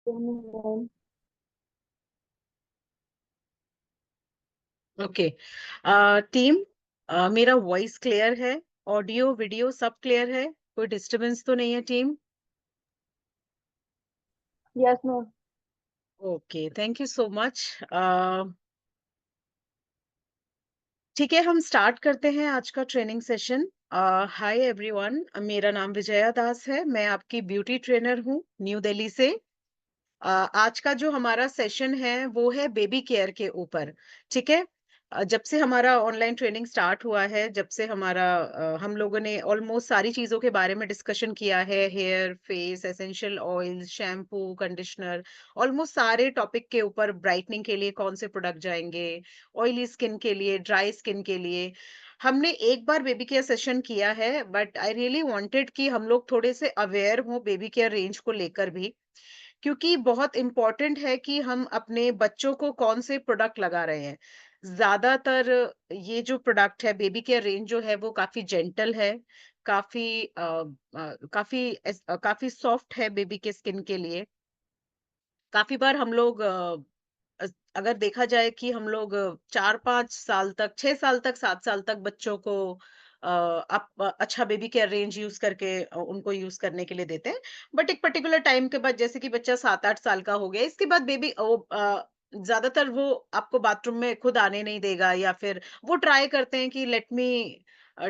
Ma'am. Okay. Team, मेरा voice clear है? Audio video सब क्लियर है? कोई डिस्टरबेंस तो नहीं है team? Yes ma'am. Okay, thank you so much. ठीक है, हम स्टार्ट करते हैं आज का ट्रेनिंग सेशन। हाय एवरीवन, मेरा नाम विजया दास है। मैं आपकी ब्यूटी ट्रेनर हूँ न्यू दिल्ली से। आज का जो हमारा सेशन है वो है बेबी केयर के ऊपर। ठीक है। जब से हमारा ऑनलाइन ट्रेनिंग स्टार्ट हुआ है, जब से हम लोगों ने ऑलमोस्ट सारी चीजों के बारे में डिस्कशन किया है। Hair, face, essential oil, shampoo, conditioner, almost सारे टॉपिक के ऊपर। ब्राइटनिंग के लिए कौन से प्रोडक्ट जाएंगे, ऑयली स्किन के लिए, ड्राई स्किन के लिए। हमने एक बार बेबी केयर सेशन किया है, बट आई रियली वांटेड कि हम लोग थोड़े से अवेयर हों बेबी केयर रेंज को लेकर भी, क्योंकि बहुत इम्पोर्टेंट है कि हम अपने बच्चों को कौन से प्रोडक्ट लगा रहे हैं। ज्यादातर ये जो प्रोडक्ट है, बेबी केयर रेंज जो है, वो काफी जेंटल है, काफी काफी सॉफ्ट है बेबी के स्किन के लिए। काफी बार हम लोग अगर देखा जाए कि हम लोग 4-5 साल तक, 6 साल तक, 7 साल तक बच्चों को अच्छा बेबी केयर रेंज यूज करके उनको यूज करने के लिए देते हैं। बट एक पर्टिकुलर टाइम के बाद, जैसे कि बच्चा 7-8 साल का हो गया, इसके बाद बेबी ज्यादातर वो आपको बाथरूम में खुद आने नहीं देगा, या फिर वो ट्राई करते हैं कि let me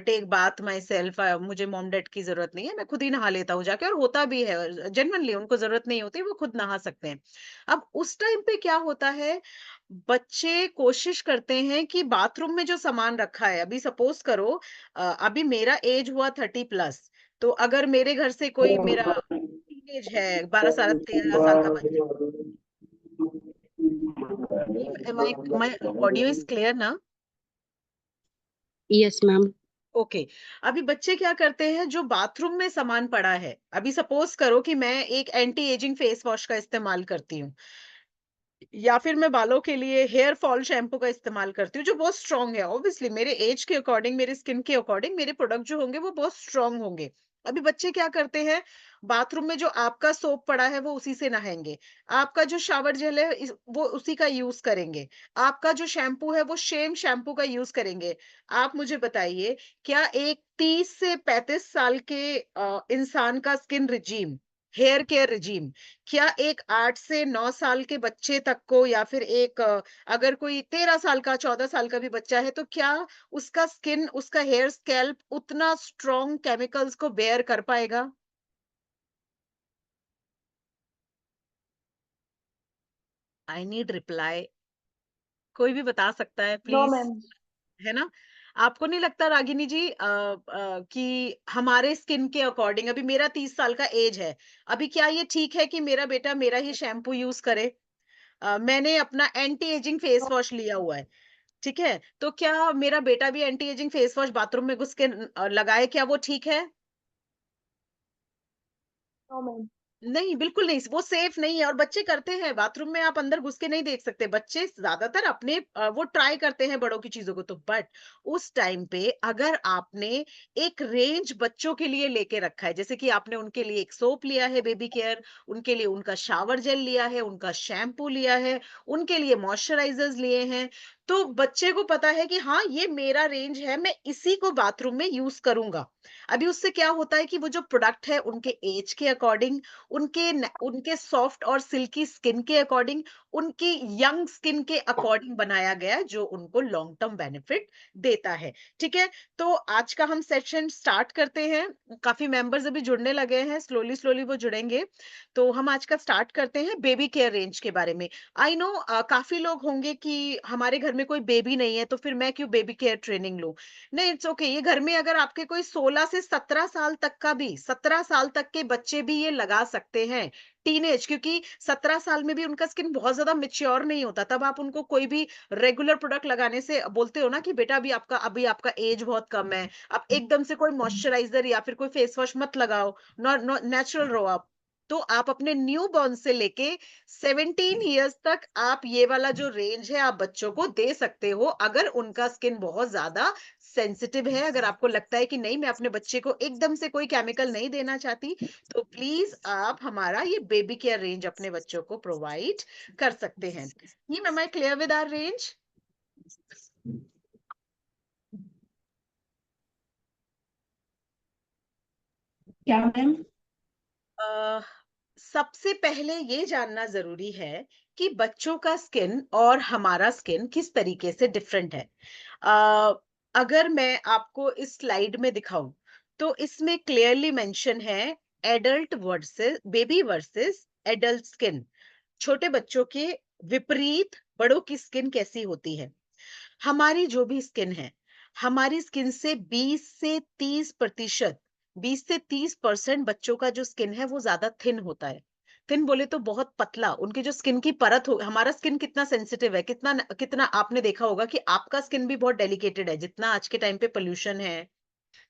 take bath myself, मुझे मॉम डैड की जरूरत नहीं है, मैं खुद ही नहा लेता हूँ जाके। और होता भी है, जेन्युइनली उनको जरूरत नहीं होती, वो खुद नहा सकते हैं। अब उस टाइम पे क्या होता है, बच्चे कोशिश करते हैं कि बाथरूम में जो सामान रखा है, अभी सपोज करो अभी मेरा एज हुआ 30+। तो अगर मेरे घर से कोई मेरा टीनेज है, 12 साल 13 साल का बच्चा, माय ऑडियो इज क्लियर ना? Yes ma'am. ओके। अभी बच्चे क्या करते हैं, जो बाथरूम में सामान पड़ा है, अभी सपोज करो कि मैं एक एंटी एजिंग फेस वॉश का इस्तेमाल करती हूँ, या फिर मैं बालों के लिए हेयर फॉल शैम्पू का इस्तेमाल करती हूँ, जो बहुत स्ट्रांग है। ऑब्वियसली मेरे एज के अकॉर्डिंग, मेरे स्किन के अकॉर्डिंग मेरे प्रोडक्ट जो होंगे वो बहुत स्ट्रांग होंगे। अभी बच्चे क्या करते हैं, बाथरूम में जो आपका सोप पड़ा है वो उसी से नहाएंगे, आपका जो शावर जेल है वो उसी का यूज करेंगे, आपका जो शैम्पू है वो सेम शैम्पू का यूज करेंगे। आप मुझे बताइए, क्या एक 30 से 35 साल के इंसान का skin regime, hair care regime, क्या एक 8 से 9 साल के बच्चे तक को, या फिर एक अगर कोई 13 साल का, 14 साल का भी बच्चा है, तो क्या उसका स्किन, उसका हेयर स्कैल्प उतना स्ट्रॉन्ग केमिकल्स को बेयर कर पाएगा? I need reply. कोई भी बता सकता है नो प्लीज? मैम। है ना? आपको नहीं लगता रागिनी जी कि हमारे स्किन के अकॉर्डिंग, अभी मेरा 30 साल का एज है, अभी क्या ये ठीक है कि मेरा बेटा मेरा ही शैम्पू यूज करे? मैंने अपना एंटी एजिंग फेस वॉश लिया हुआ है, ठीक है? तो क्या मेरा बेटा भी anti ageing face wash bathroom में घुस के लगाए, क्या वो ठीक है? No ma'am. नहीं, बिल्कुल नहीं, वो सेफ नहीं है। और बच्चे करते हैं, बाथरूम में आप अंदर घुस के नहीं देख सकते। बच्चे ज्यादातर अपने वो ट्राई करते हैं बड़ों की चीजों को, तो बट उस टाइम पे अगर आपने एक रेंज बच्चों के लिए लेके रखा है, जैसे कि आपने उनके लिए एक सोप लिया है बेबी केयर, उनके लिए उनका शावर जेल लिया है, उनका शैम्पू लिया है, उनके लिए मॉइस्चराइजर्स लिए हैं, तो बच्चे को पता है कि हाँ, ये मेरा रेंज है, मैं इसी को बाथरूम में यूज करूंगा। अभी उससे क्या होता है कि वो जो प्रोडक्ट है, उनके एज के अकॉर्डिंग, उनके सॉफ्ट और सिल्की स्किन के अकॉर्डिंग, उनकी यंग स्किन के अकॉर्डिंग बनाया गया है, जो उनको लॉन्ग टर्म बेनिफिट देता है। ठीक है। तो आज का हम सेशन स्टार्ट करते हैं। काफी मेंबर्स अभी जुड़ने लगे हैं, स्लोली स्लोली वो जुड़ेंगे। तो हम आज का स्टार्ट करते हैं बेबी केयर रेंज के बारे में। आई नो काफी लोग होंगे कि हमारे घर में कोई बेबी नहीं है, तो फिर मैं क्यों बेबी केयर ट्रेनिंग लूं? नहीं, इट्स ओके। ये घर में अगर आपके कोई 16 से 17 साल तक का भी, 17 साल तक के बच्चे भी ये लगा सकते हैं। टीनेज, क्योंकि 17 साल में भी उनका स्किन बहुत ज्यादा मिच्योर नहीं होता, तब आप उनको कोई भी रेगुलर प्रोडक्ट लगाने से बोलते हो ना कि बेटा अभी आपका एज बहुत कम है, आप एकदम से कोई मॉइस्चराइजर या फिर कोई फेस वॉश मत लगाओ, नेचुरल रहो आप। तो आप अपने न्यू बॉर्न से लेके 17 इयर्स तक आप ये वाला जो रेंज है आप बच्चों को दे सकते हो, अगर उनका स्किन बहुत ज्यादा सेंसिटिव है। अगर आपको लगता है कि नहीं, मैं अपने बच्चे को एकदम से कोई केमिकल नहीं देना चाहती, तो प्लीज आप हमारा ये बेबी केयर रेंज अपने बच्चों को प्रोवाइड कर सकते हैं। ही am I clear with our range? क्या मैम? अ, सबसे पहले ये जानना जरूरी है कि बच्चों का स्किन और हमारा स्किन किस तरीके से डिफरेंट है। अ, अगर मैं आपको इस स्लाइड में दिखाऊं, तो इसमें क्लियरली मेंशन है adult versus baby versus adult skin. छोटे बच्चों के विपरीत बड़ों की स्किन कैसी होती है। हमारी जो भी स्किन है, हमारी स्किन से 20 से 30%, 20 से 30% बच्चों का जो स्किन है वो ज्यादा थिन होता है। थिन बोले तो बहुत पतला, उनकी जो स्किन की परत हो, हमारा स्किन कितना सेंसिटिव है, कितना कितना आपने देखा होगा कि आपका स्किन भी बहुत डेलिकेटेड है। जितना आज के टाइम पे पोल्यूशन है,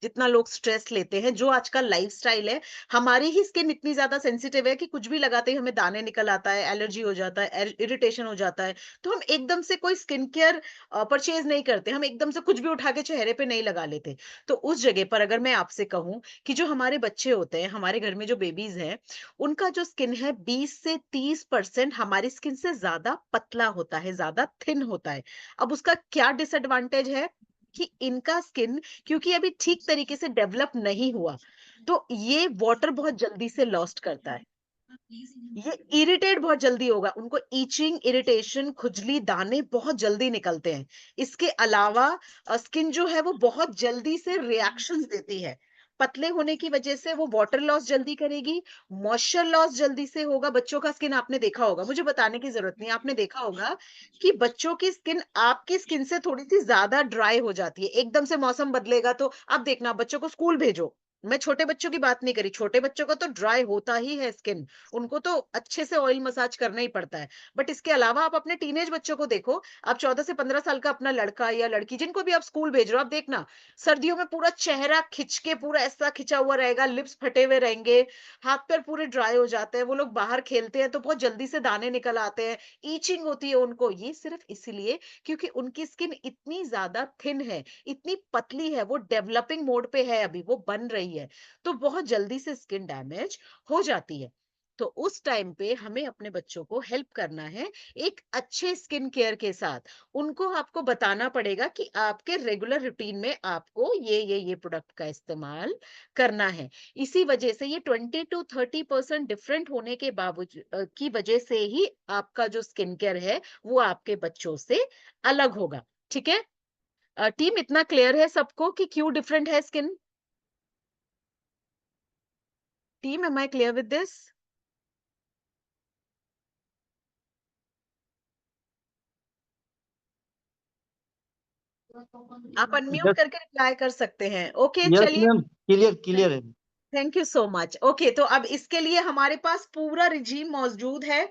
जितना लोग स्ट्रेस लेते हैं, जो आज का लाइफस्टाइल है, हमारी ही स्किन इतनी ज्यादा सेंसिटिव है कि कुछ भी लगाते ही हमें दाने निकल आता है, एलर्जी हो जाता है, इरिटेशन हो जाता है। तो हम एकदम से कोई स्किन केयर परचेज नहीं करते, हम एकदम से कुछ भी उठा के चेहरे पे नहीं लगा लेते। तो उस जगह पर अगर मैं आपसे कहूं कि जो हमारे बच्चे होते हैं, हमारे घर में जो बेबीज हैं, उनका जो स्किन है 20 से 30% हमारी स्किन से ज्यादा पतला होता है, ज्यादा थिन होता है। अब उसका क्या डिसएडवांटेज है कि इनका स्किन, क्योंकि अभी ठीक तरीके से डेवलप नहीं हुआ, तो ये वाटर बहुत जल्दी से लॉस्ट करता है। ये इरिटेट बहुत जल्दी होगा, उनको ईचिंग, इरिटेशन, खुजली, दाने बहुत जल्दी निकलते हैं। इसके अलावा स्किन जो है वो बहुत जल्दी से रिएक्शंस देती है। पतले होने की वजह से वो वाटर लॉस जल्दी करेगी, मॉइस्चर लॉस जल्दी से होगा। बच्चों का स्किन आपने देखा होगा, मुझे बताने की जरूरत नहीं, आपने देखा होगा कि बच्चों की स्किन आपकी स्किन से थोड़ी सी ज्यादा ड्राई हो जाती है। एकदम से मौसम बदलेगा तो अब देखना, बच्चों को स्कूल भेजो, मैं छोटे बच्चों की बात नहीं करी, छोटे बच्चों का तो ड्राई होता ही है स्किन, उनको तो अच्छे से ऑयल मसाज करना ही पड़ता है। बट इसके अलावा आप अपने टीनेज बच्चों को देखो, आप 14 से 15 साल का अपना लड़का या लड़की, जिनको भी आप स्कूल भेज रहे हो, आप देखना सर्दियों में पूरा चेहरा खिंच के, पूरा ऐसा खिंचा हुआ रहेगा, लिप्स फटे हुए रहेंगे, हाथ पैर पूरे ड्राई हो जाते हैं। वो लोग बाहर खेलते हैं तो बहुत जल्दी से दाने निकल आते हैं, ईचिंग होती है उनको। ये सिर्फ इसलिए क्योंकि उनकी स्किन इतनी ज्यादा थिन है, इतनी पतली है, वो डेवलपिंग मोड पे है, अभी वो बन रही है, तो बहुत जल्दी से स्किन डैमेज हो जाती है। तो उस टाइम पे हमें अपने बच्चों को हेल्प करना है एक अच्छे स्किन केयर के साथ। उनको आपको बताना पड़ेगा कि आपके रेगुलर रूटीन में आपको ये प्रोडक्ट का इस्तेमाल करना है। इसी वजह से ये 20 to 30% डिफरेंट होने के बावजूद की वजह से ही आपका जो स्किन केयर है वो आपके बच्चों से अलग होगा। ठीक है? टीम, इतना क्लियर है सबको कि क्यों डिफरेंट है skin? Team, am I clear with this? आप अनम्यूट यस। करके रिप्लाई कर सकते हैं। ओके, यस चलिए। मैम, क्लियर क्लियर है। Thank you so much. Okay, तो अब इसके लिए हमारे पास पूरा रिजीम मौजूद है।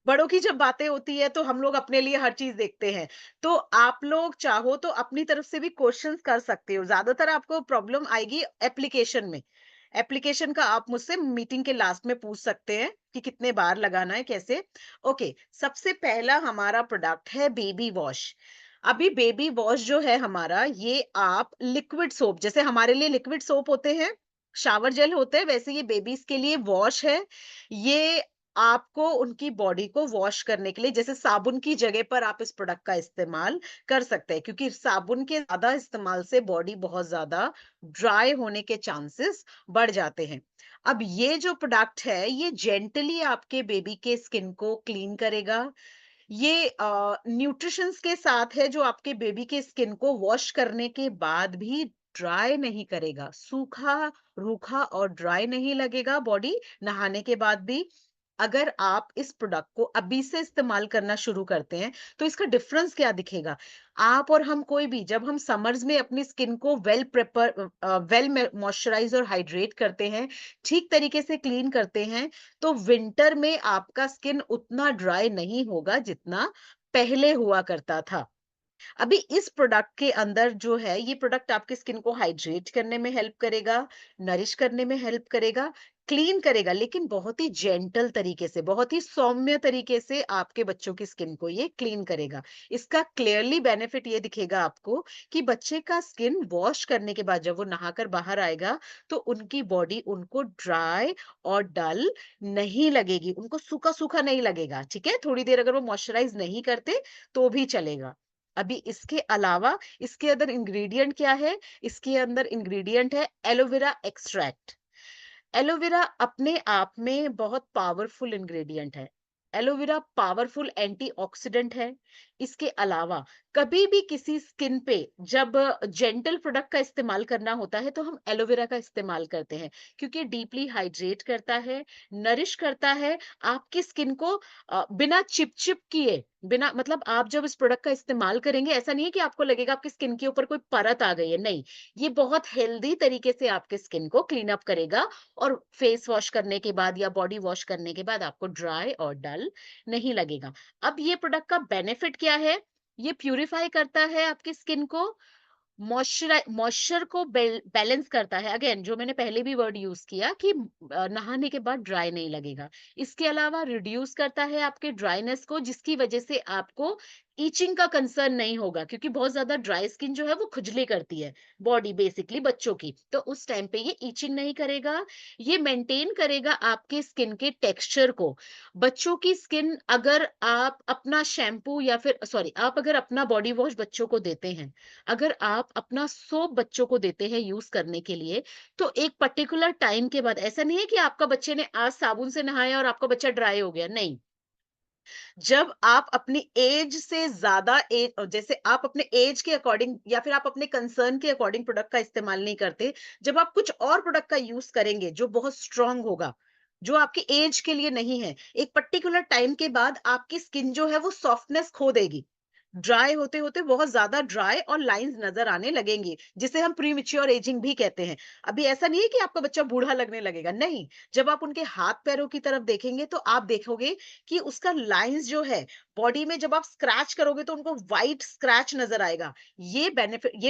बड़ों की जब बातें होती है तो हम लोग अपने लिए हर चीज देखते हैं। तो आप लोग चाहो तो अपनी तरफ से भी क्वेश्चंस कर सकते हो। ज्यादातर आपको प्रॉब्लम आएगी एप्लीकेशन में। एप्लीकेशन का आप मुझसे मीटिंग के लास्ट में पूछ सकते हैं कि कितने बार लगाना है, कैसे। ओके, सबसे पहला हमारा प्रोडक्ट है बेबी वॉश। अभी बेबी वॉश जो है हमारा, ये आप लिक्विड सोप, जैसे हमारे लिए लिक्विड सोप होते हैं, शावर जेल होते हैं, वैसे ये बेबीज के लिए वॉश है। ये आपको उनकी बॉडी को वॉश करने के लिए, जैसे साबुन की जगह पर आप इस प्रोडक्ट का इस्तेमाल कर सकते हैं, क्योंकि साबुन के ज्यादा इस्तेमाल से बॉडी बहुत ज्यादा ड्राई होने के चांसेस बढ़ जाते हैं। अब ये जो प्रोडक्ट है, ये जेंटली आपके बेबी के स्किन को क्लीन करेगा। ये न्यूट्रिशंस के साथ है, जो आपके बेबी के स्किन को वॉश करने के बाद भी ड्राई नहीं करेगा, सूखा, रूखा और ड्राई नहीं लगेगा बॉडी नहाने के बाद भी। अगर आप इस प्रोडक्ट को अभी से इस्तेमाल करना शुरू करते हैं, तो इसका डिफरेंस क्या दिखेगा। आप और हम, कोई भी, जब हम समर्स में अपनी स्किन को वेल मॉइस्चराइज और हाइड्रेट करते हैं, ठीक तरीके से क्लीन करते हैं, तो विंटर में आपका स्किन उतना ड्राई नहीं होगा जितना पहले हुआ करता था। अभी इस प्रोडक्ट के अंदर जो है, ये प्रोडक्ट आपकी स्किन को हाइड्रेट करने में हेल्प करेगा, नरिश करने में हेल्प करेगा, क्लीन करेगा, लेकिन बहुत ही जेंटल तरीके से, बहुत ही सौम्य तरीके से आपके बच्चों की स्किन को ये क्लीन करेगा। इसका क्लियरली बेनिफिट ये दिखेगा आपको कि बच्चे का स्किन वॉश करने के बाद जब वो नहाकर बाहर आएगा, तो उनकी बॉडी उनको ड्राई और डल नहीं लगेगी, उनको सूखा-सूखा नहीं लगेगा, ठीक है? थोड़ी देर अगर वो मॉइस्चराइज़ नहीं करते, तो भी चलेगा। अभी इसके अलावा इसके अंदर इंग्रेडिएंट क्या है? इसके अंदर इंग्रेडिएंट है एलोवेरा एक्सट्रैक्ट। एलोवेरा अपने आप में बहुत पावरफुल इंग्रेडिएंट है। एलोवेरा पावरफुल एंटीऑक्सीडेंट है। इसके अलावा कभी भी किसी स्किन पे जब जेंटल प्रोडक्ट का इस्तेमाल करना होता है, तो हम एलोवेरा का इस्तेमाल करते हैं, क्योंकि डीपली हाइड्रेट करता है, नरिश करता है आपकी स्किन को, बिना चिप-चिप किए, बिना मतलब आप जब इस प्रोडक्ट का इस्तेमाल करेंगे, ऐसा नहीं है कि आपको लगेगा आपकी स्किन के ऊपर कोई परत आ गई है, नहीं। ये बहुत हेल्दी तरीके से आपके स्किन को क्लीन अप करेगा और फेस वॉश करने के बाद या बॉडी वॉश करने के बाद आपको ड्राई और डल नहीं लगेगा। अब ये प्रोडक्ट का बेनिफिट क्या है? ये प्यूरिफाई करता है आपकी स्किन को, मॉइस्चर को बैलेंस करता है। अगेन जो मैंने पहले भी वर्ड यूज किया कि नहाने के बाद ड्राई नहीं लगेगा। इसके अलावा रिड्यूस करता है आपके ड्राइनेस को, जिसकी वजह से आपको ईचिंग का कंसर्न नहीं होगा, क्योंकि बहुत ज्यादा ड्राई स्किन जो है वो खुजली करती है बॉडी, बेसिकली बच्चों की, तो उस टाइम पे ये ईचिंग नहीं करेगा। ये मेंटेन करेगा आपके स्किन के टेक्सचर को। बच्चों की स्किन, अगर आप अपना शैम्पू या फिर सॉरी, आप अगर अपना बॉडी वॉश बच्चों को देते हैं, अगर आप अपना सोप बच्चों को देते हैं यूज करने के लिए, तो एक पर्टिकुलर टाइम के बाद, ऐसा नहीं है कि आपका बच्चे ने आज साबुन से नहाया और आपका बच्चा ड्राई हो गया, नहीं। जब आप अपनी एज से ज्यादा एज, जैसे आप अपने एज के अकॉर्डिंग या फिर आप अपने कंसर्न के अकॉर्डिंग प्रोडक्ट का इस्तेमाल नहीं करते, जब आप कुछ और प्रोडक्ट का यूज करेंगे जो बहुत स्ट्रांग होगा, जो आपकी एज के लिए नहीं है, एक पर्टिकुलर टाइम के बाद आपकी स्किन जो है वो सॉफ्टनेस खो देगी। ड्राई होते-होते बहुत ज़्यादा ड्राई और लाइन्स नज़र आने लगेंगी, जिसे हम प्रीमैच्योर एजिंग भी कहते हैं। अभी ऐसा नहीं है कि आपका बच्चा बूढ़ा लगने लगेगा, नहीं। जब आप उनके हाथ-पैरों की तरफ देखेंगे, तो आप देखोगे कि उसका लाइन्स जो है, बॉडी में जब आप स्क्रैच करोगे, तो उनको व्हाइट स्क्रैच नज़र आएगा। ये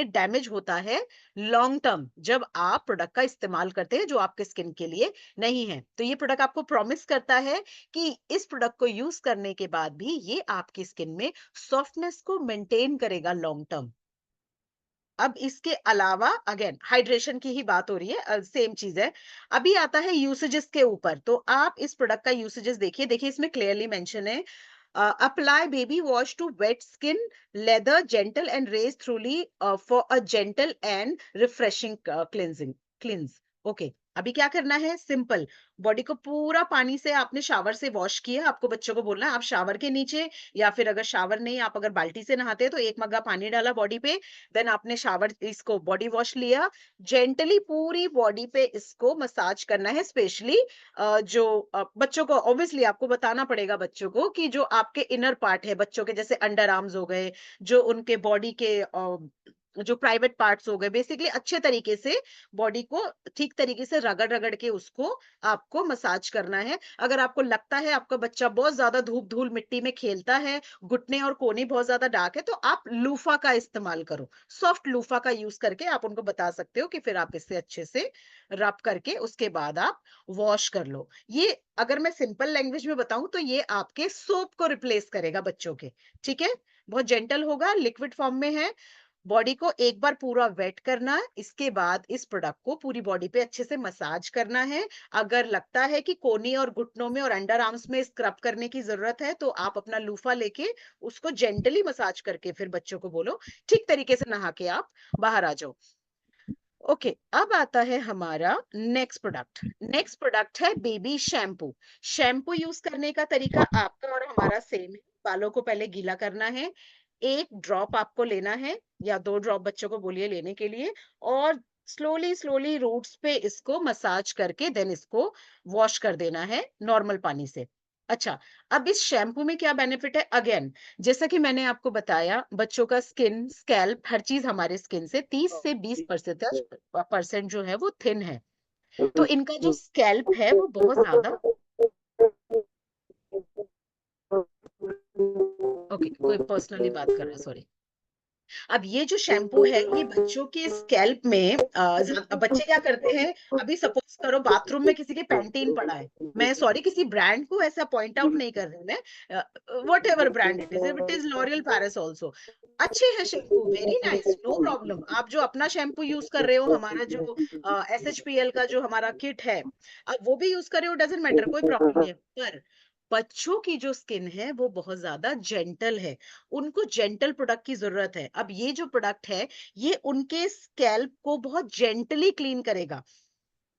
डैमेज होता है लॉन्ग टर्म, जब आप प्रोडक्ट का इस्तेमाल करते हैं, जो आपके स्किन के लिए नहीं है। तो ये प्रोडक्ट आपको प्रॉमिस करता है कि इस प्रोडक्ट को यूज़ करने के बाद भी ये आपकी स्किन में सॉफ्टनेस को मेंटेन करेगा लॉन्ग टर्म। अब इसके अलावा अगेन हाइड्रेशन की ही बात हो रही है, सेम चीज है। अभी आता है यूसेजेस के ऊपर, तो आप इस प्रोडक्ट का यूसेजेस देखिए, देखिए इसमें क्लियरली मेंशन है, apply baby wash to wet skin, lather gentle and rinse thoroughly for a gentle and refreshing cleanse. Okay, अभी क्या करना है, सिंपल। बॉडी को पूरा पानी से आपने शावर से वॉश किया, आपको बच्चों को बोलना है आप शावर के नीचे, या फिर अगर शावर नहीं, आप अगर बाल्टी से नहाते हैं तो एक मग्गा पानी डाला बॉडी पे, देन आपने शावर इसको बॉडी वॉश लिया, जेंटली पूरी बॉडी पे इसको मसाज करना है। स्पेशली जो बच्चों को ऑब्वियसली आपको बताना पड़ेगा बच्चों को कि जो आपके इनर पार्ट है बच्चों के, जैसे अंडर आर्म्स हो गए, जो उनके बॉडी के जो प्राइवेट पार्ट्स हो गए, बेसिकली अच्छे तरीके से बॉडी को ठीक तरीके से रगड़ रगड़ के उसको आपको मसाज करना है। अगर आपको लगता है आपका बच्चा बहुत ज्यादा धूप धूल मिट्टी में खेलता है, घुटने और कोहनी बहुत ज्यादा डार्क है, तो आप लूफा का इस्तेमाल करो। सॉफ्ट लूफा का यूज करके आप उनको बता सकते हो कि फिर आप इससे अच्छे से रब करके उसके बाद आप वॉश कर लो। ये अगर मैं सिंपल लैंग्वेज में बताऊं तो ये आपके सोप को रिप्लेस करेगा बच्चों के, ठीक है? बहुत जेंटल होगा, लिक्विड फॉर्म में है। बॉडी को एक बार पूरा वेट करना है, इसके बाद इस प्रोडक्ट को पूरी बॉडी पे अच्छे से मसाज करना है। अगर लगता है कि कोहनी और घुटनों में और अंडर आर्म्स में स्क्रब करने की जरूरत है, तो आप अपना लूफा लेके उसको जेंटली मसाज करके फिर बच्चों को बोलो ठीक तरीके से नहा के आप बाहर आ जाओ। ओके, अब आता है हमारा नेक्स्ट प्रोडक्ट। नेक्स्ट प्रोडक्ट है बेबी शैम्पू। शैम्पू यूज करने का तरीका आपका और हमारा सेम है। बालों को पहले गीला करना है, एक ड्रॉप आपको लेना है या 2 ड्रॉप बच्चों को बोलिए लेने के लिए, और स्लोली स्लोली रूट्स पे इसको मसाज करके देन इसको वॉश कर देना है नॉर्मल पानी से। अच्छा, अब इस शैम्पू में क्या बेनिफिट है? अगेन, जैसा कि मैंने आपको बताया, बच्चों का स्किन, स्कैल्प, हर चीज हमारे स्किन से 30 से 20% जो है वो थिन है। तो इनका जो स्कैल्प है वो बहुत ज्यादा, ओके, कोई पर्सनली बात कर रहा है, सॉरी। अब ये जो शैम्पू है ये बच्चों के स्कैल्प में बच्चे क्या करते हैं, अभी सपोज करो बाथरूम में किसी के पैंटीन पड़ा है, मैं सॉरी किसी ब्रांड को ऐसा पॉइंट आउट नहीं कर रही हूँ मैं, whatever brand it is L'Oreal Paris also, अच्छे हैं shampoo, very nice, no problem, आप जो अपना शैम्पू यूज कर रहे हो, हमारा जो SHPL का जो हमारा किट है, आप वो भी यूज कर रहे हो, डजेंट मैटर, कोई प्रॉब्लम नहीं है, पर बच्चों की जो स्किन है वो बहुत ज्यादा जेंटल है, उनको जेंटल प्रोडक्ट की जरूरत है। अब ये जो प्रोडक्ट है, ये उनके स्कैल्प को बहुत जेंटली क्लीन करेगा।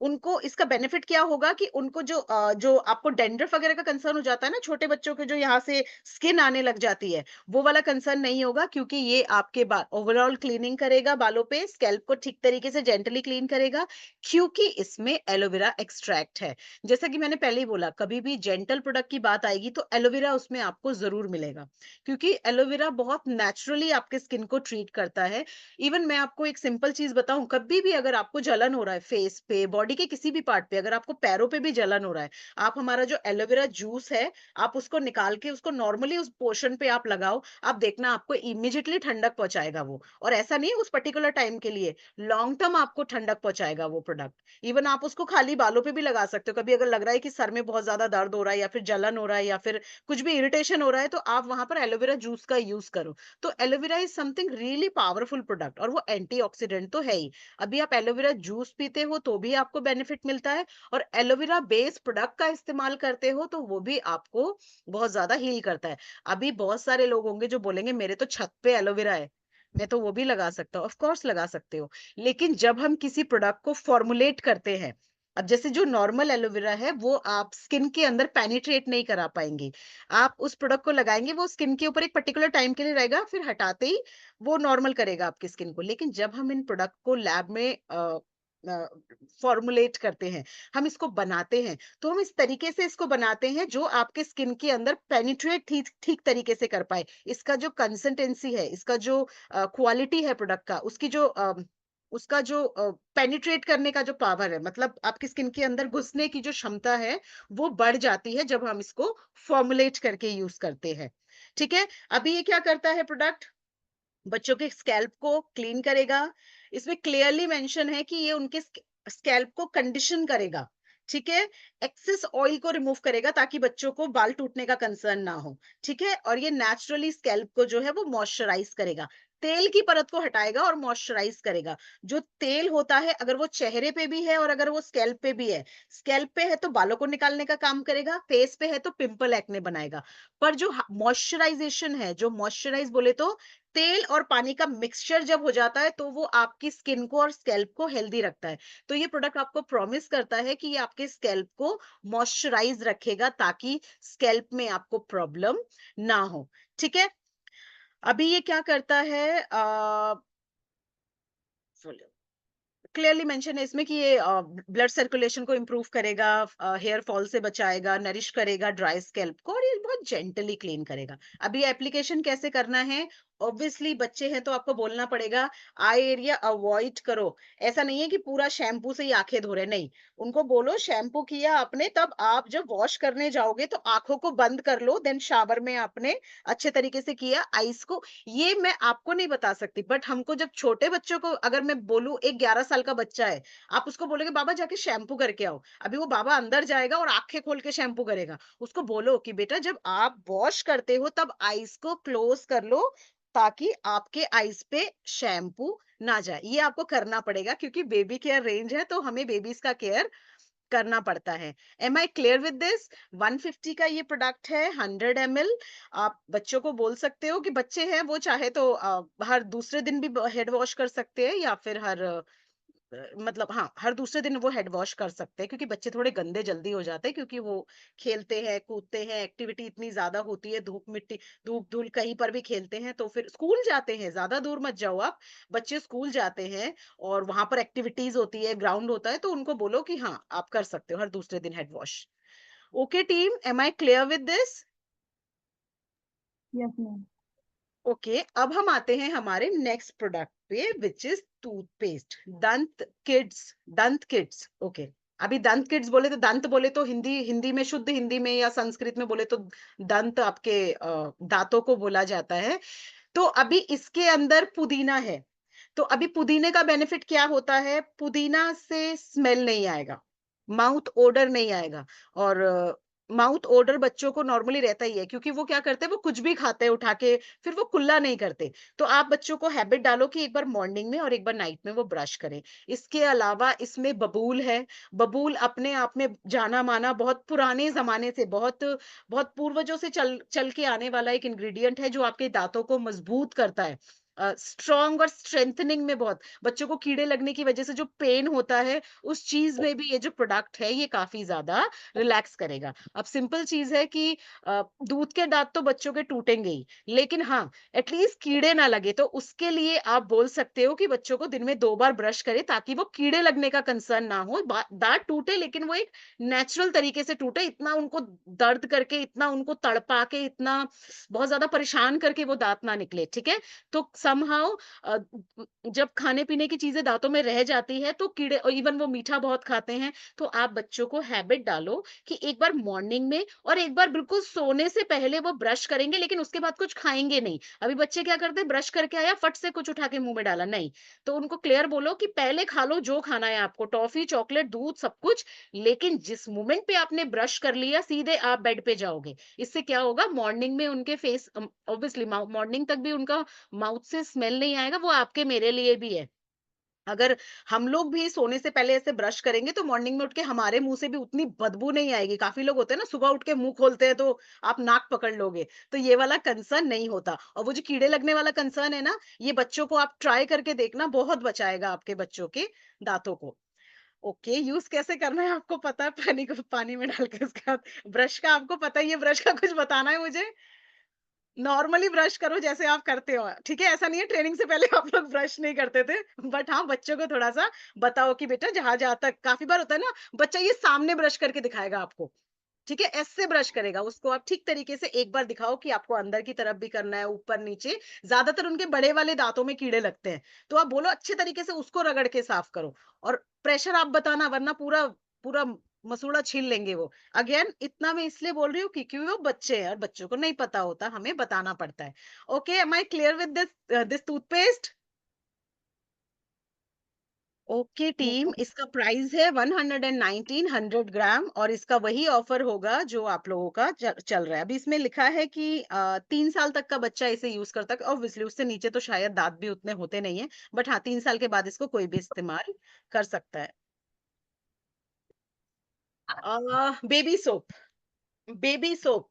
उनको इसका बेनिफिट क्या होगा कि उनको जो आपको डैंड्रफ वगैरह का कंसर्न हो जाता है ना, छोटे बच्चों के जो यहाँ से स्किन आने लग जाती है, वो वाला कंसर्न नहीं होगा, क्योंकि ये आपके बाल ओवरऑल क्लीनिंग करेगा, बालों पे स्कैल्प को ठीक तरीके से जेंटली क्लीन करेगा, क्योंकि इसमें एलोवेरा एक्सट्रैक्ट है। जैसा कि मैंने पहले ही बोला, कभी भी जेंटल प्रोडक्ट की बात आएगी तो एलोवेरा उसमें आपको जरूर मिलेगा, क्योंकि एलोवेरा बहुत नेचुरली आपके स्किन को ट्रीट करता है। इवन मैं आपको एक सिंपल चीज बताऊं, कभी भी अगर आपको जलन हो रहा है फेस पे, बॉडी के किसी भी पार्ट पे, अगर आपको पैरों पे भी जलन हो रहा है, आप हमारा जो एलोवेरा जूस है, आप उसको निकाल के उसको नॉर्मली उस पोर्शन पे आप लगाओ, आप देखना आपको इमीडिएटली ठंडक पहुंचाएगा वो। और ऐसा नहीं उस पर्टिकुलर टाइम के लिए, लॉन्ग टर्म आपको ठंडक पहुंचाएगा वो प्रोडक्ट। इवन आप उसको खाली बालों पे भी लगा सकते हो, कभी अगर लग रहा है कि सर में बहुत ज्यादा दर्द हो रहा है, या फिर जलन हो रहा है, या फिर कुछ भी इरिटेशन हो रहा है, तो आप वहां पर एलोवेरा जूस का यूज करो। तो aloe vera is something really powerful product, और वो एंटीऑक्सीडेंट तो है ही। अभी आप एलोवेरा जूस पीते हो तो भी आपको बेनिफिट मिलता है, और एलोवेरा बेस्ड प्रोडक्ट का इस्तेमाल करते हो तो वो भी आपको बहुत ज्यादा हील करता है। अभी बहुत सारे लोग होंगे जो बोलेंगे मेरे तो छत पे एलोवेरा है, मैं तो वो भी लगा सकता हूँ। ऑफ कोर्स लगा सकते हो, लेकिन जब हम किसी प्रोडक्ट को फॉर्मुलेट करते हैं, अब जैसे जो नॉर्मल एलोवेरा है वो आप स्किन के अंदर पेनिट्रेट नहीं करा पाएंगे, आप उस प्रोडक्ट को लगाएंगे, वो स्किन के ऊपर एक पर्टिकुलर टाइम के लिए रहेगा, फिर हटाते ही वो नॉर्मल करेगा आपकी स्किन को। लेकिन जब हम इन प्रोडक्ट को लैब में फॉर्मुलेट करते हैं, हम इसको बनाते हैं, तो हम इस तरीके से इसको बनाते हैं जो आपके स्किन के अंदर पेनिट्रेट ठीक ठीक तरीके से कर पाए। इसका जो कंसिस्टेंसी है, इसका जो क्वालिटी है प्रोडक्ट का, उसका जो पेनिट्रेट करने का जो पावर है, मतलब आपकी स्किन के अंदर घुसने की जो क्षमता है, वो बढ़ जाती है जब हम इसको फॉर्मुलेट करके यूज करते हैं। ठीक है, अभी ये क्या करता है प्रोडक्ट, बच्चों के स्कैल्प को क्लीन करेगा। इसमें क्लियरली मेंशन है कि ये उनके स्कैल्प को कंडीशन करेगा। ठीक है, एक्सेस ऑयल को रिमूव करेगा ताकि बच्चों को बाल टूटने का कंसर्न ना हो। ठीक है, और ये नेचुरली स्कैल्प को जो है वो मॉइस्चराइज करेगा, तेल की परत को हटाएगा और मॉइस्चराइज करेगा। जो तेल होता है, अगर वो चेहरे पे भी है और अगर वो स्कैल्प पे भी है, स्कैल्प पे है तो बालों को निकालने का काम करेगा, फेस पे है तो पिंपल एक्ने बनाएगा। पर जो मॉइस्चराइजेशन है, जो मॉइस्चराइज बोले तो तेल और पानी का मिक्सचर जब हो जाता है, तो वो आपकी स्किन को और स्कैल्प को हेल्दी रखता है। तो ये प्रोडक्ट आपको प्रॉमिस करता है कि ये आपके स्कैल्प को मॉइस्चराइज रखेगा, ताकि स्कैल्प में आपको प्रॉब्लम ना हो। ठीक है, अभी ये क्या करता है, क्लियरली मेंशन है इसमें कि ये ब्लड सर्कुलेशन को इम्प्रूव करेगा, हेयर फॉल से बचाएगा, नरिश करेगा ड्राई स्कैल्प को, और ये बहुत जेंटली क्लीन करेगा। अभी एप्लीकेशन कैसे करना है, ऑब्वियसली बच्चे हैं तो आपको बोलना पड़ेगा आई एरिया अवॉइड करो। ऐसा नहीं है कि पूरा शैम्पू से ही आंखें धो रहे, नहीं, उनको बोलो शैम्पू किया आपने, तब आप जब वॉश करने जाओगे तो आंखों को बंद कर लो, देन शावर में आपने अच्छे तरीके से किया, आईज को, ये मैं आपको नहीं बता सकती, बट हमको जब छोटे बच्चों को अगर मैं बोलूं, एक 11 साल का बच्चा है, आप उसको बोलोगे बाबा जाके शैम्पू करके आओ, अभी वो बाबा अंदर जाएगा और आंखें खोल के शैम्पू करेगा। उसको बोलो कि बेटा जब आप वॉश करते हो तब आईज को क्लोज कर लो, ताकि आपके आईज पे शैम्पू ना जाए। ये आपको करना पड़ेगा, क्योंकि बेबी केयर रेंज है तो हमें बेबीज का केयर करना पड़ता है। Am I clear with this? 150 का ये प्रोडक्ट है, 100 ml। आप बच्चों को बोल सकते हो कि बच्चे हैं वो चाहे तो हर दूसरे दिन भी हेड वॉश कर सकते हैं, या फिर मतलब हाँ, हर दूसरे दिन वो हेड वॉश कर सकते हैं, क्योंकि बच्चे थोड़े गंदे जल्दी हो जाते हैं, क्योंकि वो खेलते हैं कूदते हैं, एक्टिविटी इतनी ज्यादा होती है, धूप मिट्टी धूप धूल कहीं पर भी खेलते हैं, तो फिर स्कूल जाते हैं, ज्यादा दूर मत जाओ आप, बच्चे स्कूल जाते हैं और वहां पर एक्टिविटीज होती है, ग्राउंड होता है, तो उनको बोलो कि हाँ आप कर सकते हो हर दूसरे दिन head wash. Okay team, am I clear with this? Yes ma'am. Okay, अब हम आते हैं हमारे नेक्स्ट प्रोडक्ट पे, which is toothpaste, Dant kids. Dant kids, okay. अभी दंत किड्स बोले तो, दंत बोले तो हिंदी हिंदी में, शुद्ध हिंदी में या संस्कृत में बोले तो दंत आपके दांतों को बोला जाता है। तो अभी इसके अंदर पुदीना है, तो अभी पुदीने का बेनिफिट क्या होता है, पुदीना से स्मेल नहीं आएगा, माउथ ओडर नहीं आएगा। और माउथ ओडर बच्चों को नॉर्मली रहता ही है, क्योंकि वो क्या करते हैं, वो कुछ भी खाते हैं उठा के, फिर वो कुल्ला नहीं करते। तो आप बच्चों को हैबिट डालो कि एक बार मॉर्निंग में और एक बार नाइट में वो ब्रश करें। इसके अलावा इसमें बबूल है। बबूल अपने आप में जाना माना, बहुत पुराने जमाने से, बहुत बहुत पूर्वजों से चल चल के आने वाला एक इंग्रेडिएंट है, जो आपके दांतों को मजबूत करता है, स्ट्रॉन्ग और स्ट्रेंथनिंग में बहुत। बच्चों को कीड़े लगने की वजह से जो पेन होता है, उस चीज में भी ये जो प्रोडक्ट है, ये काफी ज्यादा रिलैक्स करेगा। अब सिंपल चीज है कि दूध के दांत तो बच्चों के टूटेंगे ही, लेकिन हाँ, एटलीस्ट कीड़े ना लगे, तो उसके लिए आप बोल सकते हो कि बच्चों को दिन में 2 बार ब्रश करें, ताकि वो कीड़े लगने का कंसर्न ना हो। दांत टूटे, लेकिन वो एक नेचुरल तरीके से टूटे, इतना उनको दर्द करके, इतना उनको तड़पा के, इतना बहुत ज्यादा परेशान करके वो दांत ना निकले, ठीक है। तो समहाउ जब खाने पीने की चीजें दांतों में रह जाती है, तो कीड़े, और इवन वो मीठा बहुत खाते हैं, तो आप बच्चों को हैबिट डालो कि एक बार मॉर्निंग में और एक बार बिल्कुल सोने से पहले वो ब्रश करेंगे, लेकिन उसके बाद कुछ खाएंगे नहीं। अभी बच्चे क्या करते हैं, ब्रश करके आया, फट से कुछ उठा के मुंह में डाला, नहीं। तो उनको क्लियर बोलो कि पहले खा लो जो खाना है आपको, टॉफी, चॉकलेट, दूध, सब कुछ, लेकिन जिस मोमेंट पे आपने ब्रश कर लिया, सीधे आप बेड पे जाओगे। इससे क्या होगा, मॉर्निंग में उनके फेस, ऑब्वियसली मॉर्निंग तक भी उनका माउथ से स्मेल नहीं आएगा, वो आपके मेरे लिए भी है। अगर हम लोग भी सोने से पहले ऐसे ब्रश करेंगे, तो मॉर्निंग में उठ के हमारे मुंह से भी उतनी बदबू नहीं आएगी। काफी लोग होते हैं ना, सुबह उठ के मुंह खोलते हैं तो आप नाक पकड़ लोगे, तो ये वाला कंसर्न नहीं होता। और वो जो कीड़े लगने वाला कंसर्न है ना, ये बच्चों को आप ट्राई करके देखना, बहुत बचाएगा आपके बच्चों के दांतों को। ओके, यूज कैसे करना है आपको पता है, पानी को पानी में डाल के उसके बाद ब्रश का आपको पता ही है, ब्रश का कुछ बताना है मुझे? नॉर्मली ब्रश करो जैसे आप करते हो, ठीक है? ऐसा नहीं है ट्रेनिंग से पहले आप लोग ब्रश नहीं करते थे। बट हाँ, बच्चों को थोड़ा-सा बताओ कि बेटा जहाँ-जहाँ तक, काफ़ी बार होता है ना, बच्चा ये सामने ब्रश करके दिखाएगा आपको, ठीक है? ऐसे ब्रश करेगा, उसको आप ठीक तरीके से एक बार दिखाओ कि आपको अंदर की तरफ भी करना है, ऊपर-नीचे। ज़्यादातर उनके बड़े वाले दाँतों में कीड़े लगते हैं, तो आप बोलो अच्छे तरीके से उसको रगड़ के साफ करो, और प्रेशर आप बताना, वरना पूरा पूरा मसूड़ा छील लेंगे वो। अगेन इतना मैं इसलिए बोल रही हूँ क्योंकि वो बच्चे हैं, और बच्चों को नहीं पता होता, हमें बताना पड़ता है। Okay, am I clear with this toothpaste? Okay team, इसका प्राइस है 119, 100 ग्राम, और इसका वही ऑफर होगा जो आप लोगों का चल रहा है। अभी इसमें लिखा है कि 3 साल तक का बच्चा इसे यूज करता है, ऑब्वियसली उससे नीचे तो शायद दांत भी उतने होते नहीं है, बट हाँ, 3 साल के बाद इसको कोई भी इस्तेमाल कर सकता है। Baby soap, baby soap,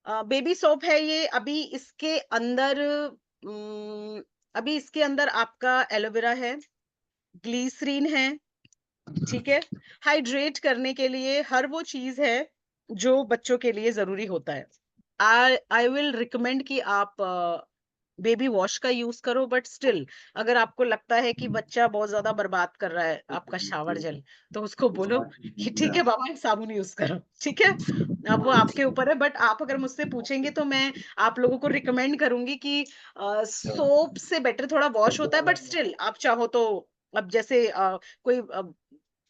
baby soap है ये। उम, अभी इसके अंदर आपका एलोवेरा है, ग्लिसरीन है, ठीक है? हाइड्रेट करने के लिए हर वो चीज़ है जो बच्चों के लिए ज़रूरी होता है। आई आई विल रिकमेंड कि आप बेबी वॉश का यूज़ करो, बट स्टिल अगर आपको लगता है कि बच्चा बहुत ज़्यादा बर्बाद कर रहा है आपका शावर जेल, तो उसको बोलो कि ठीक है बाबा, साबुन यूज़ करो, ठीक है? अब वो आपके ऊपर है, बट आप अगर मुझसे पूछेंगे तो मैं आप लोगों को रिकमेंड करूँगी कि सोप से बेटर थोड़ा वॉश होता है, बट स्टिल आप चाहो तो, अब जैसे कोई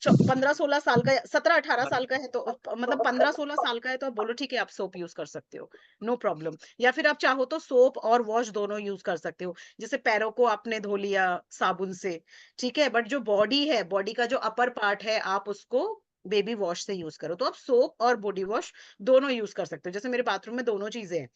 15-16 साल का, 17-18 साल का है, तो मतलब 15-16 साल का है, तो आप बोलो ठीक है, आप सोप यूज कर सकते हो, नो प्रॉब्लम। या फिर आप चाहो तो सोप और वॉश दोनों यूज कर सकते हो। जैसे पैरों को आपने धो लिया साबुन से, ठीक है, बट जो बॉडी है, बॉडी का जो अपर पार्ट है, आप उसको बेबी वॉश से यूज करो। तो आप सोप और बॉडी वॉश दोनों यूज कर सकते हो, जैसे मेरे बाथरूम में दोनों चीजें हैं,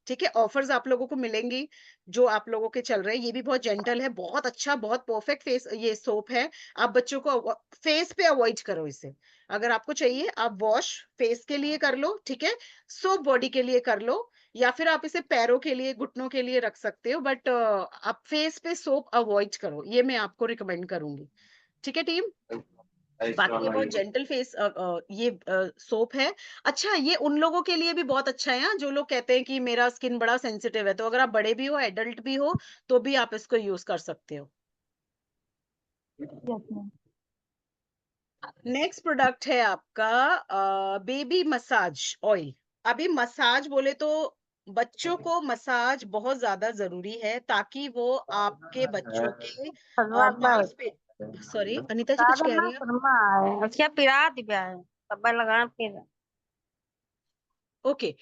ठीक है। ऑफर्स आप लोगों को मिलेंगी जो आप लोगों के चल रहे हैं। ये भी बहुत जेंटल है, बहुत अच्छा, बहुत परफेक्ट फेस ये सोप है। आप बच्चों को फेस पे अवॉइड करो इसे। अगर आपको चाहिए, आप वॉश फेस के लिए कर लो, ठीक है? सोप बॉडी के लिए कर लो, या फिर आप इसे पैरों के लिए, घुटनों के लिए रख सकते हो, बट आप फेस पे सोप अवॉइड करो, ये मैं आपको रिकमेंड करूँगी। ठीक है टीम? बाकी ये बहुत जेंटल फेस ये सोप है। अच्छा, ये उन लोगों के लिए भी बहुत अच्छा है, हाँ, जो लोग कहते हैं कि मेरा स्किन बड़ा सेंसिटिव है, तो अगर आप बड़े भी हो, एडल्ट भी हो, तो भी आप इसको यूज़ कर सकते हो। Yes ma'am. नेक्स्ट प्रोडक्ट है आपका बेबी मसाज ऑयल। अभी मसाज बोले तो बच्चों को मसाज बहुत ज्यादा जरूरी है, ताकि वो आपके बच्चों के Salamat. मांसपे सॉरी अनीता जी, कुछ Sabi कह na रही हैं? formal. Siya pirati ba? Sabay lang ang pira. Okay,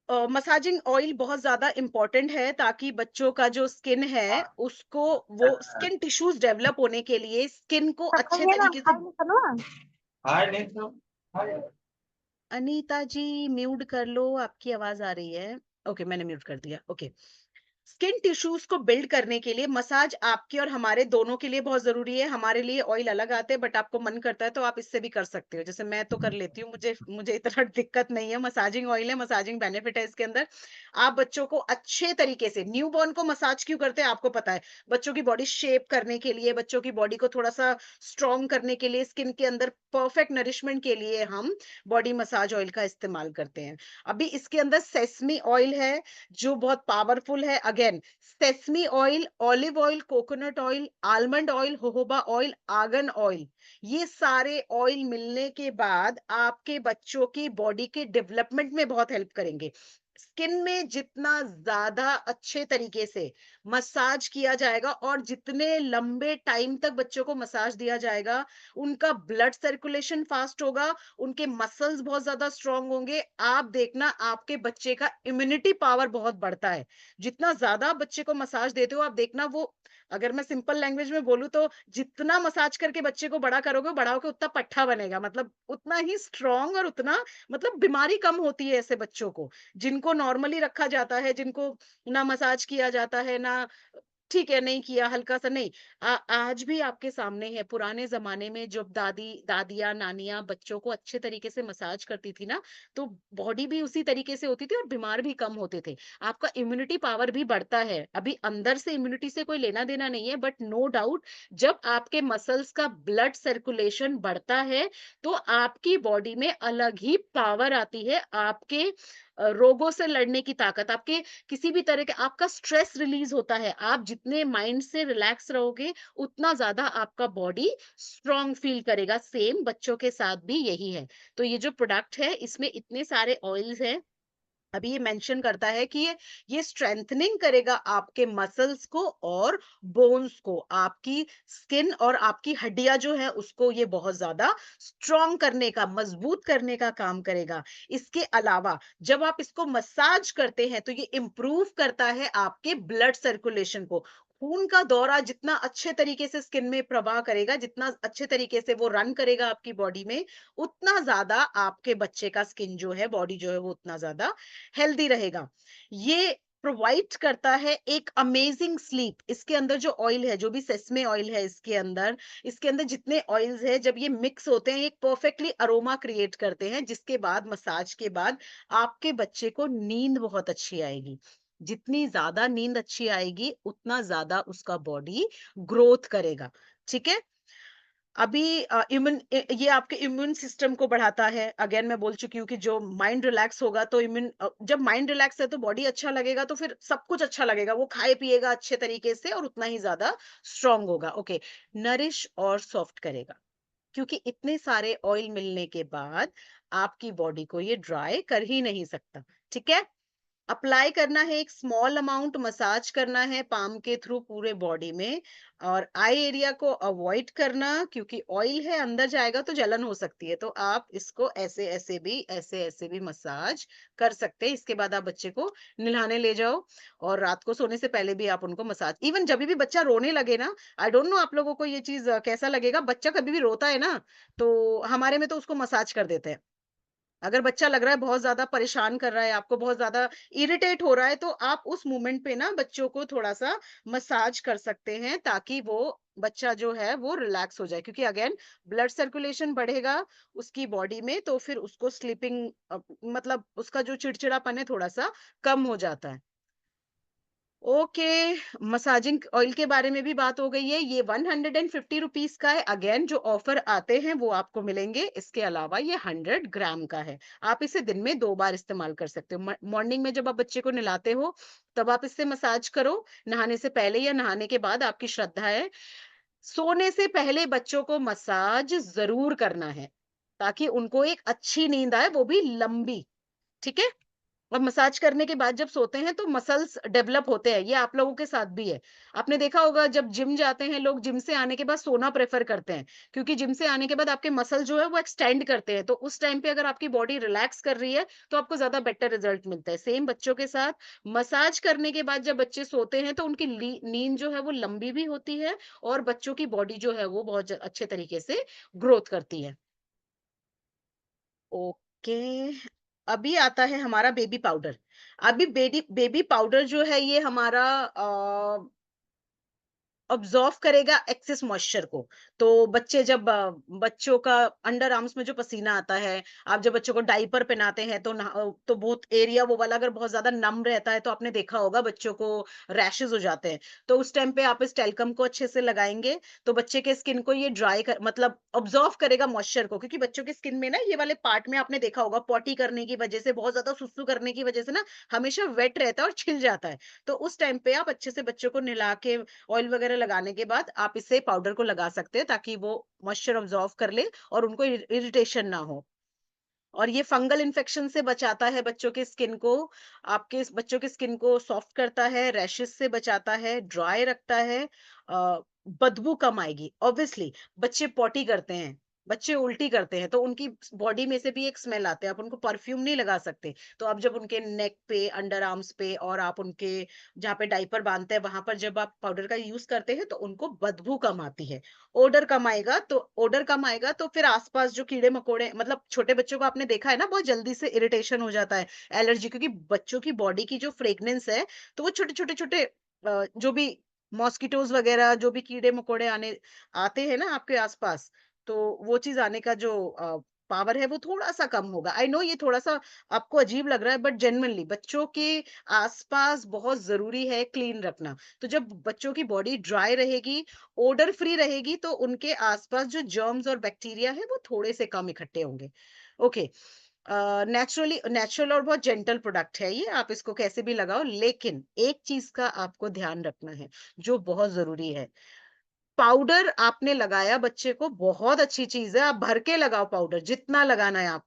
massaging oil बहुत ज्यादा इम्पोर्टेंट है ताकि बच्चों का जो स्किन है उसको वो स्किन टिश्यूज डेवलप होने के लिए स्किन को अच्छे Katanya ng तरीके से। hi ni Kalua. अनीता जी म्यूट कर लो, आपकी आवाज आ रही है। ओके, मैंने म्यूट कर दिया। ओके। स्किन टिश्यूज को बिल्ड करने के लिए मसाज आपके और हमारे दोनों के लिए बहुत जरूरी है। हमारे लिए ऑयल अलग आते हैं, बट आपको मन करता है तो आप इससे भी कर सकते हो। जैसे मैं तो कर लेती हूँ, मुझे मुझे इतना दिक्कत नहीं है। मसाजिंग ऑयल है, मसाजिंग बेनिफिट है इसके अंदर। आप बच्चों को अच्छे तरीके से, न्यू बॉर्न को मसाज क्यों करते हैं आपको पता है? बच्चों की बॉडी शेप करने के लिए, बच्चों की बॉडी को थोड़ा सा स्ट्रॉन्ग करने के लिए, स्किन के अंदर परफेक्ट नरिशमेंट के लिए हम बॉडी मसाज ऑयल का इस्तेमाल करते हैं। अभी इसके अंदर सेसमी ऑयल है जो बहुत पावरफुल है। Again, sesame oil, olive oil, coconut oil, almond oil, jojoba oil, argan oil, ये सारे ऑयल मिलने के बाद आपके बच्चों की बॉडी के डेवलपमेंट में बहुत हेल्प करेंगे। स्किन में जितना ज्यादा अच्छे तरीके से मसाज किया जाएगा और जितने लंबे टाइम तक बच्चों को मसाज दिया जाएगा, उनका ब्लड सर्कुलेशन फास्ट होगा, उनके मसल्स बहुत ज्यादा स्ट्रांग होंगे। आप देखना, आपके बच्चे का इम्यूनिटी पावर बहुत बढ़ता है जितना ज्यादा आप बच्चे को मसाज देते हो। आप देखना वो, अगर मैं सिंपल लैंग्वेज में बोलूं तो, जितना मसाज करके बच्चे को बड़ा करोगे, बड़ा होकर उतना पट्ठा बनेगा, मतलब उतना ही स्ट्रांग और उतना, मतलब बीमारी कम होती है ऐसे बच्चों को, जिनको नॉर्मली रखा जाता है, जिनको ना मसाज किया जाता है ना, ठीक है नहीं किया, हल्का सा नहीं। आज भी आपके सामने है, पुराने जमाने में जब दादियां नानियां बच्चों को अच्छे तरीके से मसाज करती थी ना, तो बॉडी भी उसी तरीके से होती थी और बीमार भी कम होते थे। आपका इम्यूनिटी पावर भी बढ़ता है। अभी अंदर से इम्यूनिटी से कोई लेना देना नहीं है, बट नो डाउट, जब आपके मसल्स का ब्लड सर्कुलेशन बढ़ता है तो आपकी बॉडी में अलग ही पावर आती है। आपके रोगों से लड़ने की ताकत, आपके किसी भी तरह के, आपका स्ट्रेस रिलीज होता है। आप जितने माइंड से रिलैक्स रहोगे, उतना ज्यादा आपका बॉडी स्ट्रांग फील करेगा। सेम बच्चों के साथ भी यही है। तो ये जो प्रोडक्ट है, इसमें इतने सारे ऑयल्स हैं। अभी ये मेंशन करता है कि ये स्ट्रेंथनिंग करेगा आपके मसल्स को और बोन्स को, आपकी स्किन और आपकी हड्डियां जो है उसको ये बहुत ज्यादा स्ट्रॉन्ग करने का, मजबूत करने का काम करेगा। इसके अलावा जब आप इसको मसाज करते हैं तो ये इम्प्रूव करता है आपके ब्लड सर्कुलेशन को। खून का दौरा जितना अच्छे तरीके से स्किन में प्रवाह करेगा, जितना अच्छे तरीके से वो रन करेगा आपकी बॉडी में, उतना ज्यादा आपके बच्चे का स्किन जो है, बॉडी जो है, वो उतना ज्यादा हेल्दी रहेगा। ये प्रोवाइड करता है एक अमेजिंग स्लीप। इसके अंदर जो ऑयल है, जो भी सेसमे ऑयल है, इसके अंदर जितने ऑयल्स है, जब ये मिक्स होते हैं, एक परफेक्टली अरोमा क्रिएट करते हैं, जिसके बाद, मसाज के बाद, आपके बच्चे को नींद बहुत अच्छी आएगी। जितनी ज्यादा नींद अच्छी आएगी, उतना ज्यादा उसका बॉडी ग्रोथ करेगा। ठीक है। अभी ये आपके इम्यून सिस्टम को बढ़ाता है। अगेन मैं बोल चुकी हूँ कि जो माइंड रिलैक्स होगा तो जब माइंड रिलैक्स है तो बॉडी अच्छा लगेगा, तो फिर सब कुछ अच्छा लगेगा, वो खाए पिएगा अच्छे तरीके से और उतना ही ज्यादा स्ट्रांग होगा। ओके। नरिश और सॉफ्ट करेगा, क्योंकि इतने सारे ऑयल मिलने के बाद आपकी बॉडी को ये ड्राई कर ही नहीं सकता। ठीक है। अप्लाई करना है, एक स्मॉल अमाउंट मसाज करना है पाम के थ्रू पूरे बॉडी में। और आई एरिया को अवॉइड करना, क्योंकि ऑयल है, अंदर जाएगा तो जलन हो सकती है। तो आप इसको ऐसे ऐसे भी मसाज कर सकते हैं। इसके बाद आप बच्चे को नहलाने ले जाओ और रात को सोने से पहले भी आप उनको मसाज, इवन जब भी बच्चा रोने लगे ना, आई डोंट नो आप लोगों को ये चीज कैसा लगेगा, बच्चा कभी भी रोता है ना, तो हमारे में तो उसको मसाज कर देते हैं। अगर बच्चा लग रहा है बहुत ज्यादा परेशान कर रहा है आपको, बहुत ज्यादा इरिटेट हो रहा है, तो आप उस मोमेंट पे ना बच्चों को थोड़ा सा मसाज कर सकते हैं, ताकि वो बच्चा जो है वो रिलैक्स हो जाए। क्योंकि अगेन, ब्लड सर्कुलेशन बढ़ेगा उसकी बॉडी में, तो फिर उसको स्लीपिंग, मतलब उसका जो चिड़चिड़ापन है थोड़ा सा कम हो जाता है। ओके। मसाजिंग ऑयल के बारे में भी बात हो गई है। ये 150 रुपीज का है। अगेन, जो ऑफर आते हैं वो आपको मिलेंगे। इसके अलावा ये 100 ग्राम का है। आप इसे दिन में 2 बार इस्तेमाल कर सकते हो। मॉर्निंग में जब आप बच्चे को नहलाते हो, तब आप इससे मसाज करो, नहाने से पहले या नहाने के बाद, आपकी श्रद्धा है। सोने से पहले बच्चों को मसाज जरूर करना है, ताकि उनको एक अच्छी नींद आए, वो भी लंबी। ठीक है। और मसाज करने के बाद जब सोते हैं तो मसल्स डेवलप होते हैं, ये आप लोगों के साथ भी है। आपने देखा होगा जब जिम जाते हैं लोग, जिम से आने के बाद सोना प्रेफ़र करते हैं, क्योंकि जिम से आने के बाद आपके मसल जो है वो एक्सटेंड करते हैं, तो उस टाइम पे अगर आपकी बॉडी रिलैक्स कर रही है, तो आपको ज़्यादा बेटर रिज़ल्ट मिलता है। सेम बच्चों के साथ मसाज करने के बाद जब बच्चे सोते हैं, तो उनकी नींद जो है वो लंबी भी होती है और बच्चों की बॉडी जो है वो बहुत अच्छे तरीके से ग्रोथ करती है। ओके, अभी आता है हमारा बेबी पाउडर। अभी बेबी बेबी पाउडर जो है ये हमारा ऑब्ज़ॉर्ब करेगा एक्सेस मॉइस्चर को। तो बच्चे जब बच्चों का अंडर आर्म्स में जो पसीना आता है, आप जब बच्चों को डायपर पहनाते हैं तो तो बहुत एरिया वो वाला अगर बहुत ज़्यादा नम रहता है तो आपने देखा होगा बच्चों को रैशेज़ हो जाते हैं। तो उस टाइम पे आप इस टैल्कम को अच्छे से लगाएँगे, तो बच्चे के स्किन को ये ड्राई कर मतलब ऑब्ज़ॉर्ब करेगा मॉइस्चर को, क्योंकि बच्चों की स्किन में ना ये वाले पार्ट में आपने देखा होगा पॉटी करने की वज़ह से, बहुत ज़्यादा सुसु करने की वज़ह से ना हमेशा वेट रहता है और छिल जाता है। तो उस टाइम पे आप अच्छे से बच्चों को नहला के ऑयल वगैरह लगाने के बाद आप इसे पाउडर को लगा सकते हैं ताकि वो मॉइस्चर ऑब्जॉर्व कर ले और उनको इरिटेशन ना हो। और ये फंगल इन्फेक्शन से बचाता है बच्चों के स्किन को, आपके बच्चों के स्किन को सॉफ्ट करता है, रैशेस से बचाता है, ड्राई रखता है, बदबू कम आएगी। ऑब्वियसली बच्चे पॉटी करते हैं, बच्चे उल्टी करते हैं, तो उनकी बॉडी में से भी एक स्मेल आती है, आप उनको परफ्यूम नहीं लगा सकते। तो आप जब उनके नेक पे, अंडर आर्म्स पे और आप उनके जहाँ पे डायपर बांधते हैं, वहां पर जब आप पाउडर का यूज करते हैं, तो उनको बदबू कम आती है। ओडर कम आएगा तो फिर आसपास जो कीड़े-मकोड़े, मतलब छोटे बच्चों को आपने देखा है ना, बहुत जल्दी से इरिटेशन हो जाता है, एलर्जी, क्योंकि बच्चों की बॉडी की जो फ्रेग्रेंस है, तो वो छोटे-छोटे जो भी मॉस्किटोज़ वगैरह, जो भी कीड़े-मकोड़े आते हैं ना आपके आसपास, तो वो चीज़ आने का जो पावर है वो थोड़ा-सा कम होगा। आई नो ये थोड़ा-सा आपको अजीब लग रहा है, बट जेन्युइनली बच्चों के आसपास बहुत ज़रूरी है क्लीन रखना। तो जब बच्चों की बॉडी ड्राई रहेगी, ओडर फ्री रहेगी, तो उनके आसपास जो जर्म्स और बैक्टीरिया है वो थोड़े से कम इकट्ठे होंगे। ओके, नेचुरल और बहुत जेंटल प्रोडक्ट है ये, आप इसको कैसे भी लगाओ, लेकिन एक चीज का आपको ध्यान रखना है जो बहुत जरूरी है। पाउडर आपने लगाया बच्चे को, बहुत अच्छी चीज है, आप भर के लगाओ पाउडर जितना लगाना है आप,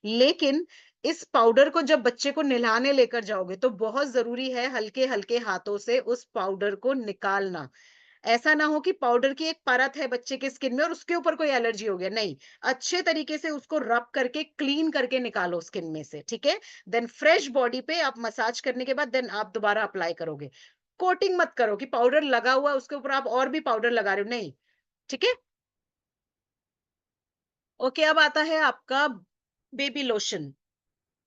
लेकिन इस पाउडर को जब बच्चे को नहलाने लेकर जाओगे तो बहुत जरूरी है हल्के हल्के हाथों से उस पाउडर को निकालना। ऐसा ना हो कि पाउडर की एक परत है बच्चे के स्किन में और उसके ऊपर कोई एलर्जी हो गया, नहीं। अच्छे तरीके से उसको रब करके क्लीन करके निकालो स्किन में से, ठीक है? देन फ्रेश बॉडी पे आप मसाज करने के बाद देन आप दोबारा अप्लाई करोगे। कोटिंग मत करो कि पाउडर लगा हुआ है उसके ऊपर आप और भी पाउडर लगा रहे हो, नहीं, ठीक है? ओके, अब आता है आपका बेबी लोशन।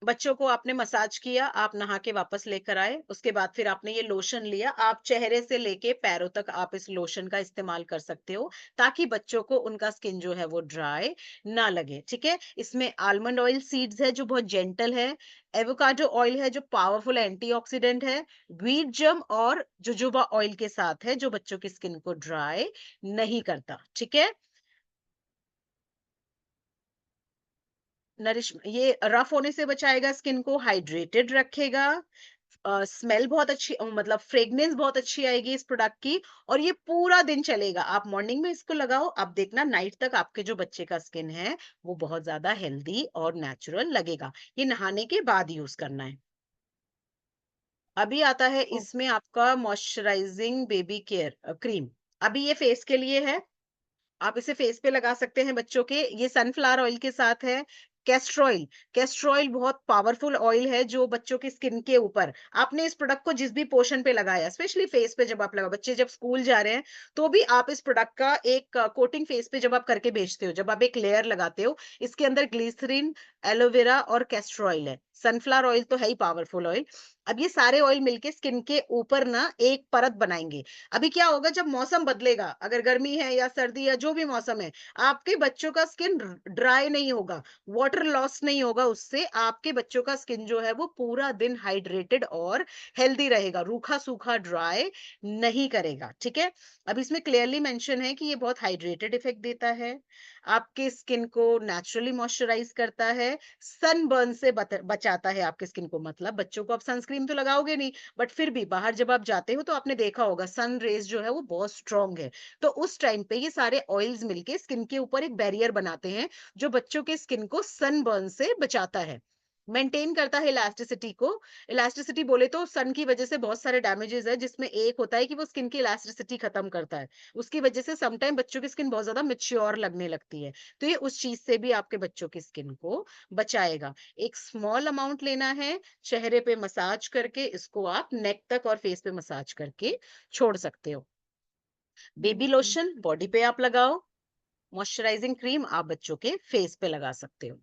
बच्चों को आपने मसाज किया, आप नहा के वापस लेकर आए, उसके बाद फिर आपने ये लोशन लिया, आप चेहरे से लेके पैरों तक आप इस लोशन का इस्तेमाल कर सकते हो, ताकि बच्चों को उनका स्किन जो है वो ड्राई ना लगे, ठीक है? इसमें आलमंड ऑयल सीड्स है जो बहुत जेंटल है, एवोकाडो ऑयल है जो पावरफुल एंटीऑक्सीडेंट है, व्हीट जम और जोजोबा ऑयल के साथ है जो बच्चों की स्किन को ड्राई नहीं करता, ठीक है? नरिश ये रफ होने से बचाएगा, स्किन को हाइड्रेटेड रखेगा, स्मेल बहुत अच्छी मतलब फ्रेग्रेंस बहुत अच्छी आएगी इस प्रोडक्ट की, और ये पूरा दिन चलेगा। आप मॉर्निंग में इसको लगाओ, आप देखना नाइट तक आपके जो बच्चे का स्किन है वो बहुत ज्यादा हेल्दी और नेचुरल लगेगा। ये नहाने के बाद यूज करना है। अभी आता है ओ, इसमें आपका मॉइस्चराइजिंग बेबी केयर क्रीम। अभी ये फेस के लिए है, आप इसे फेस पे लगा सकते हैं बच्चों के। ये सनफ्लावर ऑयल के साथ है। कैस्टर ऑयल बहुत पावरफुल ऑयल है जो बच्चों की स्किन के ऊपर, आपने इस प्रोडक्ट को जिस भी पोर्शन पे लगाया, स्पेशली फेस पे जब आप लगा, बच्चे जब स्कूल जा रहे हैं तो भी आप इस प्रोडक्ट का एक कोटिंग फेस पे जब आप करके भेजते हो, जब आप एक लेयर लगाते हो, इसके अंदर ग्लिसरीन, एलोवेरा और कैस्टर ऑयल है। सनफ्लावर ऑयल तो है ही पावरफुल ऑयल। अब ये सारे ऑयल मिलके स्किन के ऊपर ना एक परत बनाएंगे। अभी क्या होगा जब मौसम बदलेगा, अगर गर्मी है या सर्दी या जो भी मौसम है, आपके बच्चों का स्किन ड्राई नहीं होगा, वाटर लॉस नहीं होगा, उससे आपके बच्चों का स्किन जो है वो पूरा दिन हाइड्रेटेड और हेल्दी रहेगा, रूखा सूखा ड्राई नहीं करेगा, ठीक है? अब इसमें क्लियरली मेंशन है कि ये बहुत हाइड्रेटेड इफेक्ट देता है, आपके स्किन को नेचुरली मॉइस्चराइज करता है, सनबर्न से बचाता है आपके स्किन को, मतलब बच्चों को आप सनस्क्रीन तो लगाओगे नहीं, बट फिर भी बाहर जब आप जाते हो तो आपने देखा होगा सन रेज जो है वो बहुत स्ट्रांग है। तो उस टाइम पे ये सारे ऑयल्स मिलके स्किन के ऊपर एक बैरियर बनाते हैं जो बच्चों के स्किन को सनबर्न से बचाता है। मेंटेन करता है इलास्टिसिटी को। इलास्टिसिटी बोले तो सन की वजह से बहुत सारे डैमेजेस है, जिसमें एक होता है कि वो स्किन की इलास्टिसिटी खत्म करता है। उसकी वजह से सम टाइम बच्चों की स्किन बहुत ज्यादा मैच्योर लगने लगती है। तो ये उस चीज से भी आपके बच्चों की स्किन को बचाएगा। एक स्मॉल अमाउंट लेना है, चेहरे पे मसाज करके इसको आप नेक तक और फेस पे मसाज करके छोड़ सकते हो। बेबी लोशन बॉडी पे आप लगाओ, मॉइस्चराइजिंग क्रीम आप बच्चों के फेस पे लगा सकते हो।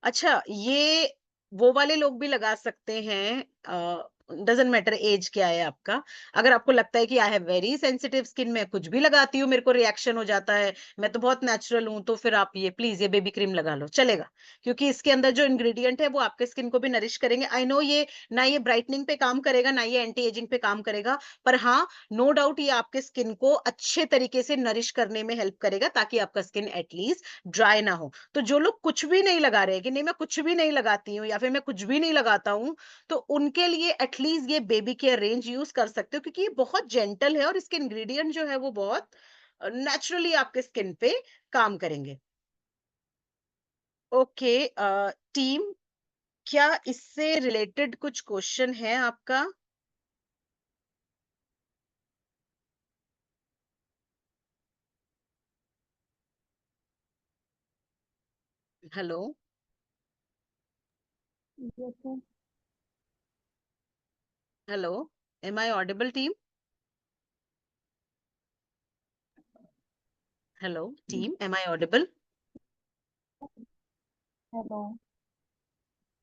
अच्छा, ये वो वाले लोग भी लगा सकते हैं, डज़न्ट मैटर ऐज क्या है आपका। अगर आपको लगता है कि I have very sensitive skin, मैं कुछ भी लगाती हूँ, मेरे को रिएक्शन हो जाता है, मैं तो बहुत नेचुरल हूँ, तो फिर आप ये प्लीज़ ये बेबी क्रीम लगा लो, चलेगा। क्योंकि इसके अंदर जो इंग्रीडिएंट है वो आपके स्किन को भी नरिश करेंगे। आई नो ये ना ये ब्राइटनिंग पे काम करेगा, ना ये एंटी एजिंग पे काम करेगा, पर हाँ, नो डाउट ये आपके स्किन को अच्छे तरीके से नरिश करने में हेल्प करेगा, ताकि आपका स्किन एट लीस्ट ड्राई ना हो। तो जो लोग कुछ भी नहीं लगा रहे हैं कि नहीं मैं कुछ भी नहीं लगाती हूँ या फिर मैं कुछ भी नहीं लगाता हूँ, तो उनके लिए एटलीस्ट ये बेबी केयर रेंज यूज कर सकते हो, क्योंकि ये बहुत जेंटल है और इसके इंग्रेडिएंट जो है वो बहुत नेचुरली आपके स्किन पे काम करेंगे। ओके, टीम, क्या इससे रिलेटेड कुछ क्वेश्चन है आपका? Hello, Yes, ma'am. Hello, am I audible team? Hello team, am I audible? Hello.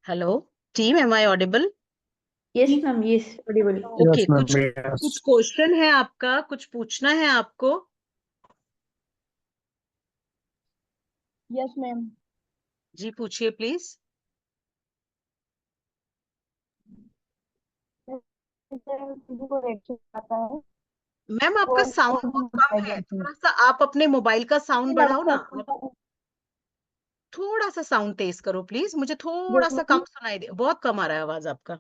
Hello team, am I audible? Yes, ma'am. Yes, audible. Okay, yes ma'am, कुछ yes. कुछ question है आपका, कुछ पूछना है आपको? Yes, ma'am. जी पूछिए प्लीज। जैसे किसी को रिएक्शन आता है मैम तो आपका साउंड उनको बहुत कम बताया है, जाता है थोड़ा सा आप अपने मोबाइल का साउंड ये लगा बढ़ाओ ना। सकते आप हैं। थोड़ा सा साउंड तेज करो प्लीज, मुझे थोड़ा Yes, सा कम ma'am. सुनाई दे, बहुत कम आ रहा है आवाज आपका।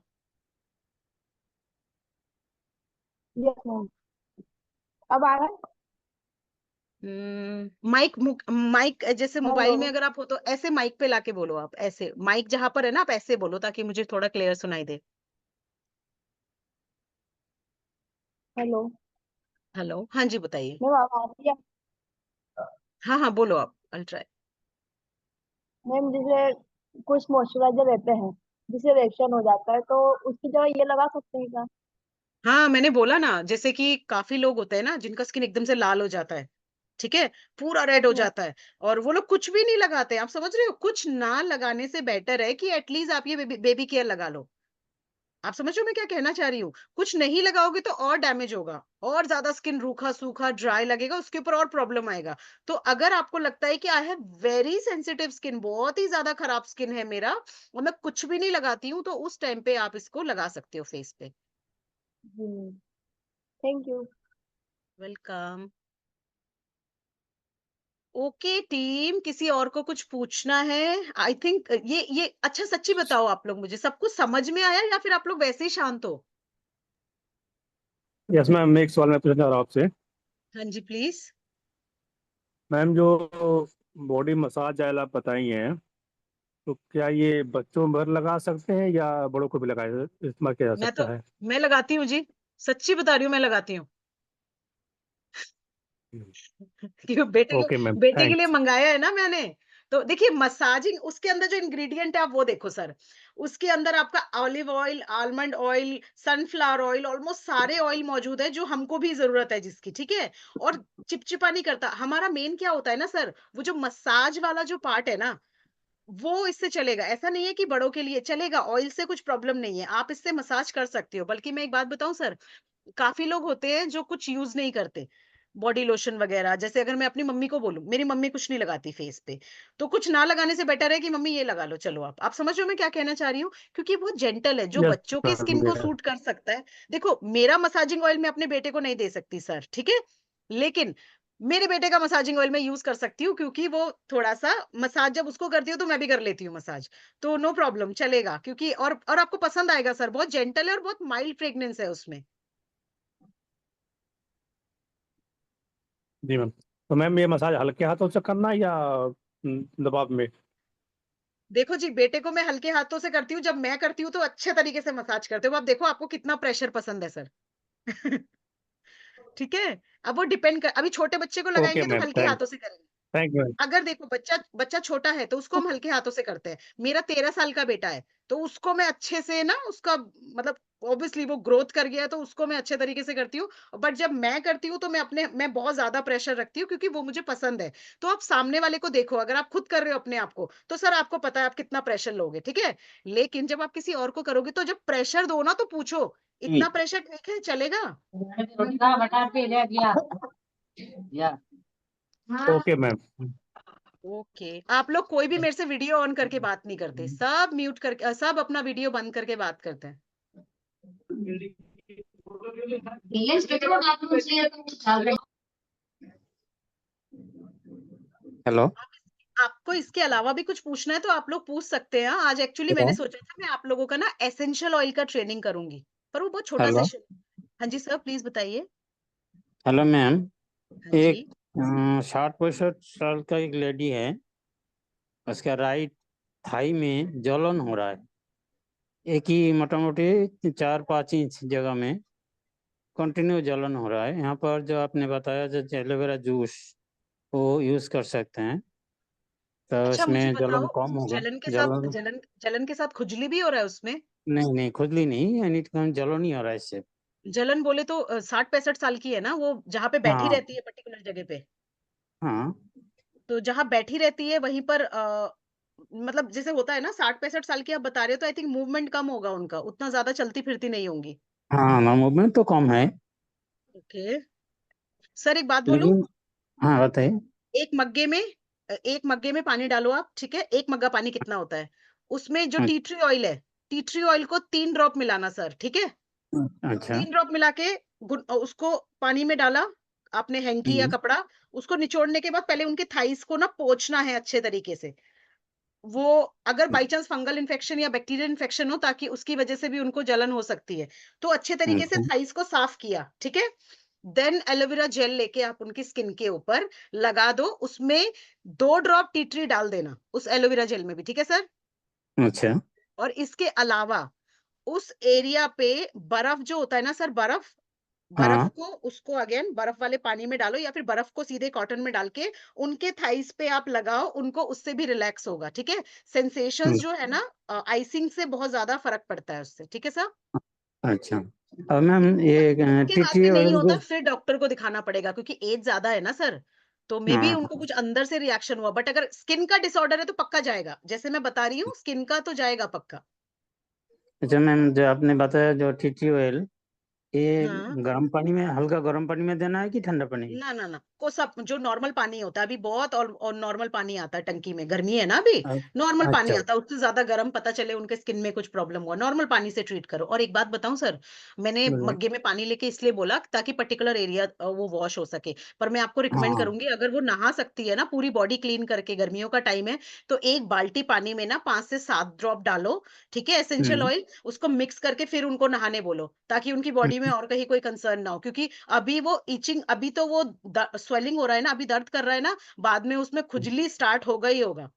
Yes, ma'am. अब आ रहा है? माइक माइक जैसे हेलो। मोबाइल में अगर आप हो तो ऐसे माइक पे लाके बोलो, आप ऐसे माइक जहां पर है ना आप ऐसे बोलो, ताकि मुझे थोड़ा क्लियर सुनाई दे। हेलो। हेलो, हाँ जी बताइए। मैम अब आ रही है? हाँ हाँ बोलो आप, अल्ट्रा। मैम जैसे कुछ मॉइस्चराइजर रहते हैं जिससे रिएक्शन हो जाता है तो उसकी जगह ये लगा सकते हैं क्या? हाँ मैंने बोला ना, जैसे कि काफी लोग होते हैं ना जिनका स्किन एकदम से लाल हो जाता है, ठीक है, पूरा रेड हो हाँ। जाता है, और वो लोग कुछ भी नहीं लगाते। आप समझ रहे हो, कुछ ना लगाने से बेटर है कि एटलीस्ट आप ये बेबी केयर लगा लो। आप समझ रहे हो मैं क्या कहना चाह रही हूँ? कुछ नहीं लगाओगे तो और डैमेज होगा, और ज्यादा स्किन रूखा सूखा ड्राई लगेगा, उसके ऊपर और प्रॉब्लम आएगा। तो अगर आपको लगता है कि I have very sensitive skin, बहुत ही ज्यादा खराब स्किन है मेरा, और मैं कुछ भी नहीं लगाती हूँ, तो उस टाइम पे आप इसको लगा सकते हो फेस पे। जी। Thank you. Welcome. Okay team, किसी और को कुछ पूछना है? आई थिंक ये अच्छा सच्ची बताओ, आप लोग मुझे सब कुछ समझ में आया या फिर आप लोग वैसे ही शांत हो? यस मैम, मैं एक सवाल मैं पूछना चाह रहा हूँ आपसे। हाँ जी प्लीज। मैम, जो बॉडी मसाज आयल आप बताई हैं, तो क्या ये बच्चों भर लगा सकते हैं या बड़ों को भी लगाया इस्तेमाल किया जा मैं तो सकता है? मैं लगाती हूँ जी, सच्ची बता रही हूँ, मैं लगाती हूँ। क्यों, ओके मैम, बेटे के लिए थैंक्स। मंगाया है ना मैंने। तो देखिए मसाजिंग, उसके अंदर जो इंग्रेडिएंट है आप वो देखो सर। उसके अंदर आपका olive oil, almond oil, sunflower oil, almost सारे ऑयल मौजूद है जो हमको भी जरूरत है जिसकी, ठीक है। और चिपचिपा नहीं करता। हमारा मेन क्या होता है ना सर, वो जो मसाज वाला जो पार्ट है ना, वो इससे चलेगा। ऐसा नहीं है कि बड़ों के लिए चलेगा, ऑयल से कुछ प्रॉब्लम नहीं है, आप इससे मसाज कर सकते हो। बल्कि मैं एक बात बताऊं सर, काफी लोग होते हैं जो कुछ यूज नहीं करते, बॉडी लोशन वगैरह। जैसे अगर मैं अपनी मम्मी को बोलूं, मेरी मम्मी कुछ नहीं लगाती फेस पे, तो कुछ ना लगाने से बेटर है कि मम्मी ये लगा लो, चलो। आप समझ रहे हो मैं क्या कहना चाह रही हूँ? क्योंकि वो जेंटल है, जो यस बच्चों के स्किन मैम, को सूट कर सकता है। देखो मेरा मसाजिंग ऑयल मैं अपने बेटे को नहीं दे सकती सर, ठीक है, लेकिन मेरे बेटे का मसाजिंग ऑयल मैं यूज कर सकती हूँ, क्योंकि वो थोड़ा सा मसाज जब उसको करती हूँ तो मैं भी कर लेती हूँ मसाज। तो नो प्रॉब्लम, चलेगा। क्योंकि और आपको पसंद आएगा सर, बहुत जेंटल है और बहुत माइल्ड फ्रेग्रेंस है उसमें। जी मैम। तो मैम, ये मसाज हल्के हाथों से करना है या दबाव में? देखो जी, बेटे को मैं हल्के हाथों से करती हूँ, जब मैं करती हूँ तो अच्छे तरीके से मसाज करते हो। अब देखो आपको कितना प्रेशर पसंद है सर। ठीक है? अब वो डिपेंड कर, अभी छोटे बच्चे को ओके लगाएँगे तो मैम, हल्के हाथों से करेंगे। Thank you. अगर देखो बच्चा बच्चा छोटा है तो उसको हम हल्के हाथों से करते हैं। मेरा 13 साल का बेटा है, तो उसको मैं अच्छे से ना उसका मतलब ऑब्वियसली वो ग्रोथ कर गया है तो उसको मैं अच्छे तरीके से करती हूँ। बट जब मैं करती हूँ तो मैं बहुत ज़्यादा प्रेशर रखती हूँ क्योंकि वो मुझे पसंद है। तो आप सामने वाले को देखो, अगर आप खुद कर रहे हो अपने आप को, तो सर आपको पता है आप कितना प्रेशर लोगे, ठीक है? लेकिन जब आप किसी और को करोगे तो जब प्रेशर दो ना तो पूछो, इतना प्रेशर ठीक है, चलेगा? Okay ma'am. ओके, आप लोग कोई भी मेरे से वीडियो ऑन करके बात नहीं करते, सब म्यूट करके सब अपना वीडियो बंद करके बात करते हैं। हेलो। आपको इसके अलावा भी कुछ पूछना है तो आप लोग पूछ सकते हैं। आज एक्चुअली हेलो। मैंने सोचा था मैं आप लोगों का ना एसेंशियल ऑयल का ट्रेनिंग करूंगी, पर वो बहुत छोटा हेलो। सेशन। हाँ जी सर, प्लीज बताइए। Hello ma'am. हाँ एक जी। 60-65 साल का एक लेडी है, उसका राइट थाई में जलन हो रहा है। एक ही मोटा मोटी 4-5 इंच जगह में कंटिन्यू जलन हो रहा है। यहाँ पर जो आपने बताया जो एलोवेरा जूस वो यूज कर सकते हैं, तो अच्छा मुझे इसमें जलन बताओ, कम होगा। जलन के साथ जलन जलन के साथ खुजली भी हो रहा है उसमें? नहीं नहीं, खुजली नहीं, यानी जलन ही हो रहा है इससे। जलन बोले तो 60-65 साल की है ना वो, जहाँ पे बैठी हाँ रहती है पर्टिकुलर जगह पे? हाँ तो जहाँ बैठी रहती है वहीं पर मतलब जैसे होता है ना 60-65 साल की आप बता रहे हो, तो आई थिंक मूवमेंट कम होगा उनका, उतना ज्यादा चलती फिरती नहीं होंगी। हाँ, मूवमेंट तो कम है, ओके। सर एक बात बोलूं, लेकिन हाँ बताइए। एक मग्गे में पानी डालो आप, ठीक है? एक मग्गा पानी कितना होता है? उसमें जो टी ट्री ऑयल है, टी ट्री ऑयल को 3 ड्रॉप मिलाना सर, ठीक है? अच्छा। 3 ड्रॉप मिला के उसको पानी में डाला, आपने हैंकी या हम्म, कपड़ा, उसको निचोड़ने के बाद पहले उनके थाइस को ना पोंछना है अच्छे तरीके से। वो अगर बाय चांस फंगल इन्फेक्शन या बैक्टीरियल इन्फेक्शन हो, ताकि उसकी वजह से भी उनको जलन हो सकती है। तो अच्छे तरीके से अच्छा। थाइस को साफ किया, ठीक है? देन एलोवेरा जेल लेके आप उनकी स्किन के ऊपर लगा दो, उसमें 2 ड्रॉप टी ट्री डाल देना, उस एलोवेरा जेल में भी, ठीक है सर? अच्छा। और इसके अलावा उस एरिया पे बर्फ जो होता है ना सर, बर्फ, बर्फ हाँ। को उसको अगेन बर्फ वाले पानी में डालो या फिर बर्फ को सीधे कॉटन में डाल के उनके थाइस पे आप लगाओ, उनको उससे भी रिलैक्स होगा, ठीक है? सेंसेशंस जो है ना, आइसिंग से बहुत ज्यादा फर्क पड़ता है उससे, ठीक है सर? अच्छा। और मैम ये उसके बाद टीटी भी नहीं ऑयल होता जो। फिर डॉक्टर को दिखाना पड़ेगा क्योंकि एज ज्यादा है ना सर, तो मे बी हाँ उनको कुछ अंदर से रिएक्शन हुआ, बट अगर स्किन का डिसऑर्डर है तो पक्का जाएगा, जैसे मैं बता रही हूँ स्किन का तो जाएगा पक्का। अच्छा मैम, जो आपने बताया जो टीटी ऑयल, ये हाँ। गर्म पानी में, हल्का गर्म पानी में देना है कि ठंडा पानी में? ना ना ना, कोसा जो नॉर्मल पानी होता है अभी बहुत, और नॉर्मल पानी आता है टंकी में, गर्मी है ना अभी, नॉर्मल पानी अच्छा। आता है, उससे ज्यादा गर्म पता चले उनके स्किन में कुछ प्रॉब्लम हुआ, नॉर्मल पानी से ट्रीट करो। और एक बात बताऊं सर, मैंने बोलिए। मग्गे में पानी लेके इसलिए बोला ताकि पर्टिकुलर एरिया वो वॉश हो सके, पर मैं आपको रिकमेंड हाँ। करूंगी अगर वो नहा सकती है ना पूरी बॉडी क्लीन करके, गर्मियों का टाइम है, तो एक बाल्टी पानी में ना 5 से 7 ड्रॉप डालो, ठीक है, एसेंशियल हम्म। ऑयल, उसको मिक्स करके फिर उनको नहाने बोलो, ताकि उनकी बॉडी में हम्म, और कहीं कोई कंसर्न ना हो, क्योंकि अभी वो इचिंग, अभी तो वो स्वेलिंग हो रहा है ना, अभी दर्द कर रहा है ना, बाद में उसमें खुजली स्टार्ट होगा ही होगा,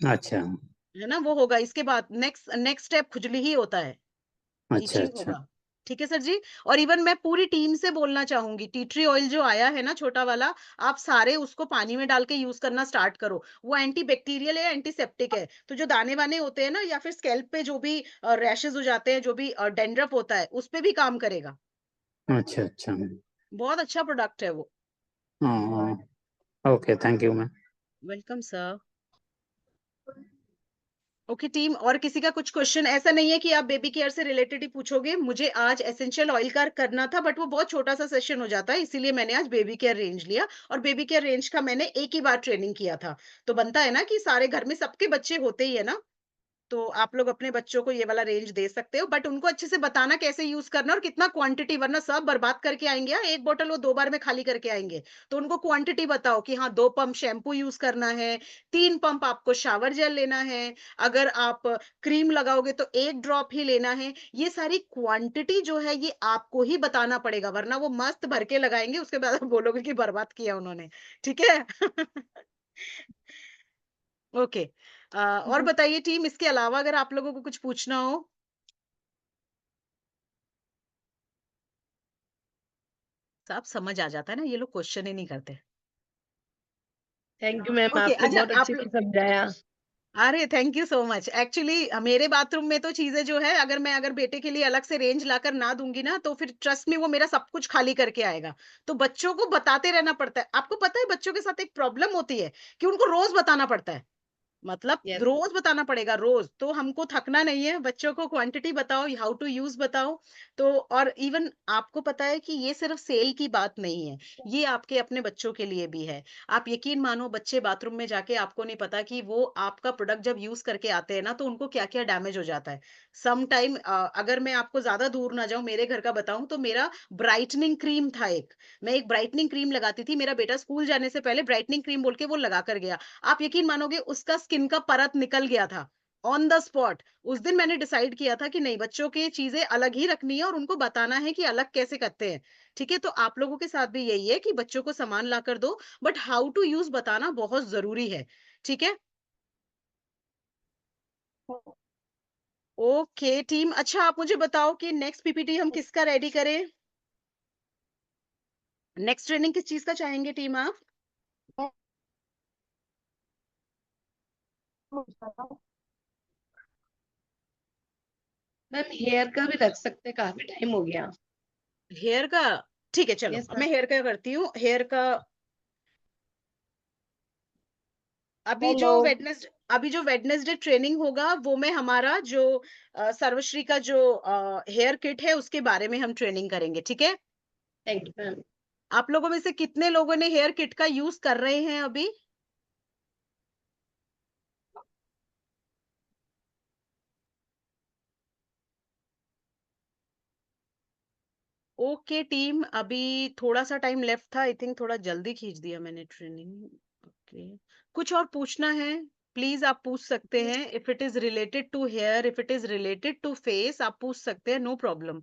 अच्छा है ना? वो होगा इसके बाद नेक्स्ट नेक्स्ट स्टेप खुजली ही होता है, अच्छा। इचिंग अच्छा। होगा। ठीक है सर जी। और इवन मैं पूरी टीम से बोलना चाहूंगी, टी ट्री ऑयल जो आया है ना छोटा वाला, आप सारे उसको पानी में डाल के यूज करना स्टार्ट करो। वो एंटी बैक्टीरियल है, एंटीसेप्टिक है, तो जो दाने वाने होते हैं ना या फिर स्कैल्प पे जो भी रैशेज हो जाते हैं, जो भी डेंड्रफ होता है, उस पे भी काम करेगा। अच्छा। अच्छा। बहुत अच्छा प्रोडक्ट है वो। हाँ। Okay, thank you ma'am. Welcome sir. Okay team, और किसी का कुछ क्वेश्चन? ऐसा नहीं है कि आप बेबी केयर से रिलेटेड ही पूछोगे, मुझे आज एसेंशियल ऑयल का करना था बट वो बहुत छोटा सा सेशन हो जाता है, इसीलिए मैंने आज बेबी केयर रेंज लिया, और बेबी केयर रेंज का मैंने एक ही बार ट्रेनिंग किया था, तो बनता है ना कि सारे घर में सबके बच्चे होते ही है ना, तो आप लोग अपने बच्चों को ये वाला रेंज दे सकते हो, बट उनको अच्छे से बताना कैसे यूज करना और कितना क्वांटिटी, वरना सब बर्बाद करके आएंगे। हाँ, एक बोतल वो 2 बार में खाली करके आएंगे, तो उनको क्वांटिटी बताओ कि हाँ 2 पंप शैम्पू यूज करना है, 3 पंप आपको शावर जेल लेना है, अगर आप क्रीम लगाओगे तो 1 ड्रॉप ही लेना है। ये सारी क्वांटिटी जो है ये आपको ही बताना पड़ेगा, वरना वो मस्त भर के लगाएंगे, उसके बाद आप बोलोगे कि बर्बाद किया उन्होंने। ठीक है। ओके। और बताइए टीम, इसके अलावा अगर आप लोगों को कुछ पूछना हो। सब समझ आ जाता है ना, ये लोग क्वेश्चन ही नहीं करते। थैंक यू मैम, ओके, आपने अच्छा बहुत आप अच्छे से समझाया। अरे thank you so much. Actually मेरे बाथरूम में तो चीजें जो है, अगर बेटे के लिए अलग से रेंज लाकर ना दूंगी ना, तो फिर ट्रस्ट में वो मेरा सब कुछ खाली करके आएगा। तो बच्चों को बताते रहना पड़ता है। आपको पता है बच्चों के साथ एक प्रॉब्लम होती है कि उनको रोज बताना पड़ता है। मतलब यस। रोज बताना पड़ेगा, रोज। तो हमको थकना नहीं है, बच्चों को क्वांटिटी बताओ, हाउ टू यूज बताओ। तो और इवन आपको पता है कि ये सिर्फ सेल की बात नहीं है, ये आपके अपने बच्चों के लिए भी है। आप यकीन मानो, बच्चे बाथरूम में जाके, आपको नहीं पता कि वो आपका प्रोडक्ट जब यूज करके आते हैं ना, तो उनको क्या क्या डैमेज हो जाता है। सम टाइम अगर मैं आपको ज्यादा दूर ना जाऊं, मेरे घर का बताऊं, तो मेरा ब्राइटनिंग क्रीम था एक। मैं एक ब्राइटनिंग क्रीम लगाती थी, मेरा बेटा स्कूल जाने से पहले ब्राइटनिंग क्रीम बोल के वो लगा कर गया। आप यकीन मानोगे, उसका स्किन का परत निकल गया था ऑन द स्पॉट। उस दिन मैंने डिसाइड किया था कि नहीं, बच्चों की चीजें अलग ही रखनी है और उनको बताना है कि अलग कैसे करते हैं। ठीक है, तो आप लोगों के साथ भी यही है कि बच्चों को सामान ला कर दो, बट हाउ टू यूज बताना बहुत जरूरी है। ठीक है, ओके टीम। अच्छा आप मुझे बताओ कि नेक्स्ट पीपीटी हम किसका रेडी करें? नेक्स्ट ट्रेनिंग किस चीज का चाहेंगे टीम आप? मैम हेयर का भी रख सकते, काफी टाइम हो गया। हेयर का? ठीक है, चलो यस अब मैम। मैं हेयर का करती हूँ। हेयर का हेलो। अभी जो वेडनेसडे ट्रेनिंग होगा, वो में हमारा जो सर्वश्री का जो हेयर किट है, उसके बारे में हम ट्रेनिंग करेंगे। ठीक है, थैंक यू मैम। आप लोगों में से कितने लोगों ने हेयर किट का यूज कर रहे हैं अभी? ओके टीम, अभी थोड़ा सा टाइम लेफ्ट था, आई थिंक थोड़ा जल्दी खींच दिया मैंने ट्रेनिंग। ओके, कुछ और पूछना है प्लीज आप पूछ सकते हैं। If it is related to hair, if it is related to face, आप पूछ सकते हैं, नो प्रॉब्लम।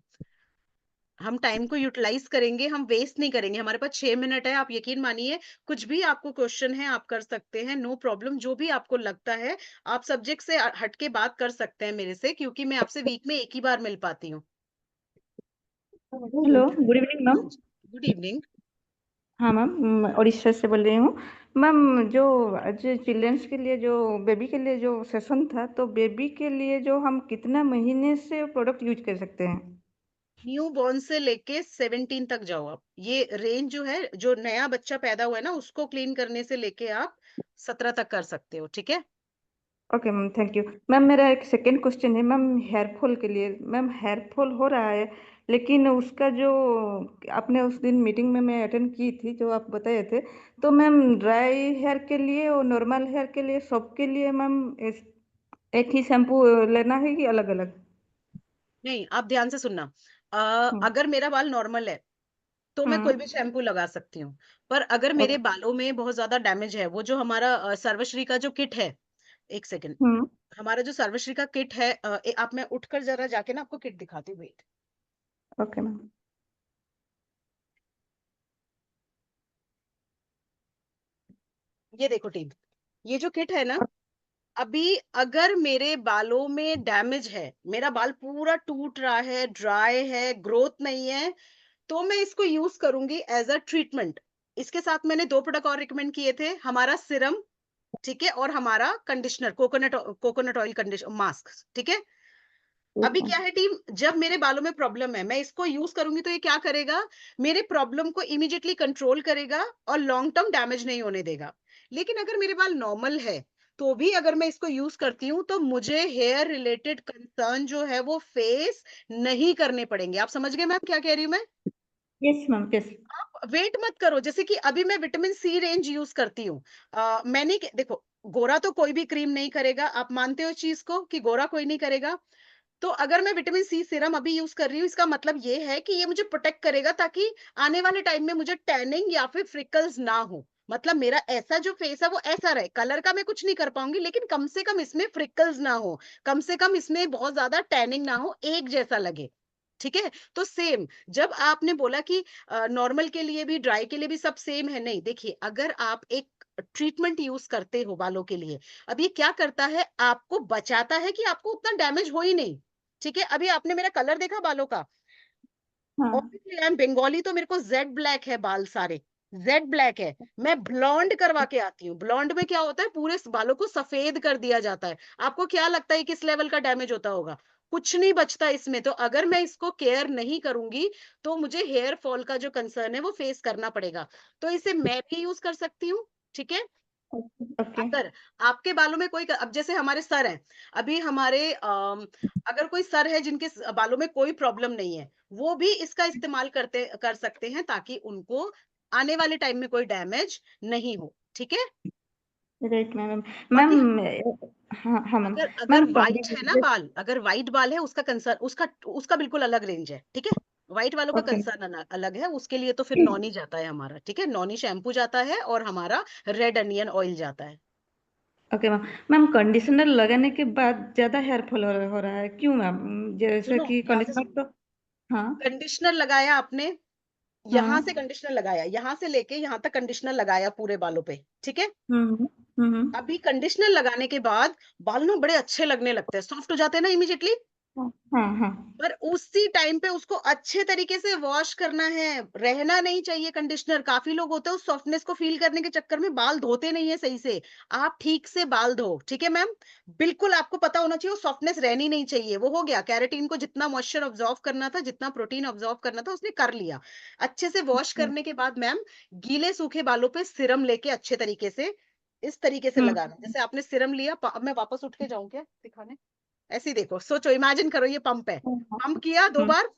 हम टाइम को यूटिलाइज करेंगे, हम वेस्ट नहीं करेंगे। हमारे पास 6 मिनट है, आप यकीन मानिए। कुछ भी आपको क्वेश्चन है आप कर सकते हैं, नो प्रॉब्लम। जो भी आपको लगता है, आप सब्जेक्ट से हट के बात कर सकते हैं मेरे से, क्योंकि मैं आपसे वीक में एक ही बार मिल पाती हूँ। Hello, good evening ma'am. Good evening. हाँ मैम, मैं उड़ीसा से बोल रही हूँ। मैम, जो आज चिल्ड्रंस के लिए, जो बेबी के लिए जो सेशन था, तो बेबी के लिए जो हम कितना महीने से प्रोडक्ट यूज कर सकते हैं? न्यू बॉर्न से लेके 17 तक जाओ आप। ये रेंज जो है, जो नया बच्चा पैदा हुआ है ना, उसको क्लीन करने से लेके आप 17 तक कर सकते हो। ठीक है, okay ma'am, thank you. Ma'am, मेरा एक सेकेंड क्वेश्चन है मैम, हेयर फॉल के लिए। मैम, हेयर फॉल हो रहा है, लेकिन उसका जो आपने उस दिन मीटिंग में मैं अटेंड की थी, जो आप बताए थे, तो मैम ड्राई हेयर के लिए और नॉर्मल हेयर के लिए, सबके लिए मैम एक ही शैम्पू लेना है कि अलग अलग? नहीं आप ध्यान से सुनना। हम्म। अगर मेरा बाल नॉर्मल है, तो मैं कोई भी हम्म। शैम्पू लगा सकती हूँ। पर अगर मेरे ओके। बालों में बहुत ज्यादा डैमेज है, वो जो हमारा सर्वश्री का जो किट है, एक सेकेंड, हम्म। हमारा जो सर्वश्री का किट है, आप, मैं उठकर जरा जाके ना आपको किट दिखाती हूँ, वेट। Okay ma'am. ये देखो टीम, ये जो किट है ना, अभी अगर मेरे बालों में डैमेज है, मेरा बाल पूरा टूट रहा है, ड्राई है, ग्रोथ नहीं है, तो मैं इसको यूज करूंगी एज अ ट्रीटमेंट। इसके साथ मैंने 2 प्रोडक्ट और रिकमेंड किए थे, हमारा सिरम, ठीक है, और हमारा conditioner, coconut oil conditioner mask. ठीक है, ठीक अभी है। क्या है टीम, जब मेरे बालों में प्रॉब्लम है, मैं इसको यूज करूंगी, तो ये क्या करेगा, मेरे प्रॉब्लम को इमीडिएटली कंट्रोल करेगा और लॉन्ग टर्म डैमेज नहीं होने देगा। लेकिन अगर मेरे बाल नॉर्मल है, तो भी अगर मैं इसको यूज करती हूँ, तो मुझे हेयर रिलेटेड कंसर्न जो है वो फेस नहीं करने पड़ेंगे। आप समझ गए मैम क्या कह रही हूँ मैं? Yes ma'am, yes. आप वेट मत करो। जैसे कि अभी मैं विटामिन सी रेंज यूज करती हूँ। मैंने देखो, गोरा तो कोई भी क्रीम नहीं करेगा, आप मानते हो इस चीज को कि गोरा कोई नहीं करेगा। तो अगर मैं विटामिन सी सीरम अभी यूज कर रही हूँ, इसका मतलब ये है कि ये मुझे प्रोटेक्ट करेगा, ताकि आने वाले टाइम में मुझे टैनिंग या फिर फ्रिकल्स ना हो। मतलब मेरा ऐसा जो फेस है वो ऐसा रहे, कलर का मैं कुछ नहीं कर पाऊंगी, लेकिन कम से कम इसमें फ्रिकल्स ना हो, कम से कम इसमें बहुत ज्यादा टैनिंग ना हो, एक जैसा लगे। ठीक है, तो सेम, जब आपने बोला कि नॉर्मल के लिए भी ड्राई के लिए भी सब सेम है, नहीं, देखिए, अगर आप एक ट्रीटमेंट यूज करते हो बालों के लिए, अब ये क्या करता है, आपको बचाता है कि आपको उतना डैमेज हो ही नहीं। ठीक है, अभी आपने मेरा कलर देखा बालों का, हाँ ऑब्वियसली आई एम बंगाली, तो मेरे को जेड ब्लैक है बाल सारे, जेड ब्लैक है। मैं ब्लॉन्ड करवा के आती हूँ। ब्लॉन्ड में क्या होता है, पूरे बालों को सफेद कर दिया जाता है। आपको क्या लगता है किस लेवल का डैमेज होता होगा? कुछ नहीं बचता इसमें। तो अगर मैं इसको केयर नहीं करूंगी तो मुझे हेयर फॉल का जो कंसर्न है वो फेस करना पड़ेगा। तो इसे मैं भी यूज कर सकती हूँ। ठीक है, ओके अगर आपके बालों में कोई, अब जैसे हमारे सर हैं, अभी हमारे अगर कोई सर है जिनके बालों में कोई प्रॉब्लम नहीं है, वो भी इसका इस्तेमाल कर सकते हैं ताकि उनको आने वाले टाइम में कोई डैमेज नहीं हो। ठीक है, राइट मैम। बाकी मैम हाँ हाँ मैम। अगर अगर मैम व्हाइट है ना बाल, अगर व्हाइट बाल है, उसका कंसर्न, उसका उसका बिल्कुल अलग रेंज है। ठीक है, व्हाइट वालों का ओके कंसर्न अलग है, उसके लिए तो फिर नॉनी जाता है हमारा। ठीक है, नॉनी शैम्पू जाता है और हमारा रेड अनियन ऑयल जाता है। Okay ma'am. मैम कंडीशनर लगाने के बाद ज्यादा हेयर फॉल हो रहा है क्यों मैम? जैसे सुनो, कि ध्यान से कंडीशनर सुनो, तो हाँ कंडीशनर लगाया आपने, यहाँ से हाँ कंडीशनर लगाया, यहाँ से लेके यहाँ तक कंडीशनर लगाया पूरे बालों पे। ठीक है, हम्म हम्म अभी कंडीशनर लगाने के बाद बाल ना बड़े अच्छे लगने लगते हैं, सॉफ्ट हो जाते हैं ना इमीडिएटली। हाँ हाँ हाँ पर उसी टाइम पे उसको अच्छे तरीके से वॉश करना है, रहना नहीं चाहिए कंडीशनर। काफी लोग होते हैं उस सॉफ्टनेस को फील करने के चक्कर में बाल धोते नहीं है सही से। आप ठीक से बाल धो। ठीक है मैम, बिल्कुल आपको पता होना चाहिए वो सॉफ्टनेस रहनी नहीं चाहिए। वो हो गया, कैरेटीन को जितना मॉइस्चर ऑब्जॉर्व करना था, जितना प्रोटीन ऑब्जॉर्व करना था, उसने कर लिया। अच्छे से वॉश करने के बाद मैम, गीले सूखे बालों पे सिरम लेके अच्छे तरीके से इस तरीके से लगाना। जैसे आपने सिरम लिया, अब मैं वापस उठ के जाऊं क्या दिखाने? ऐसे ही देखो, सोचो, इमेजिन करो ये पंप है, पंप किया 2 बार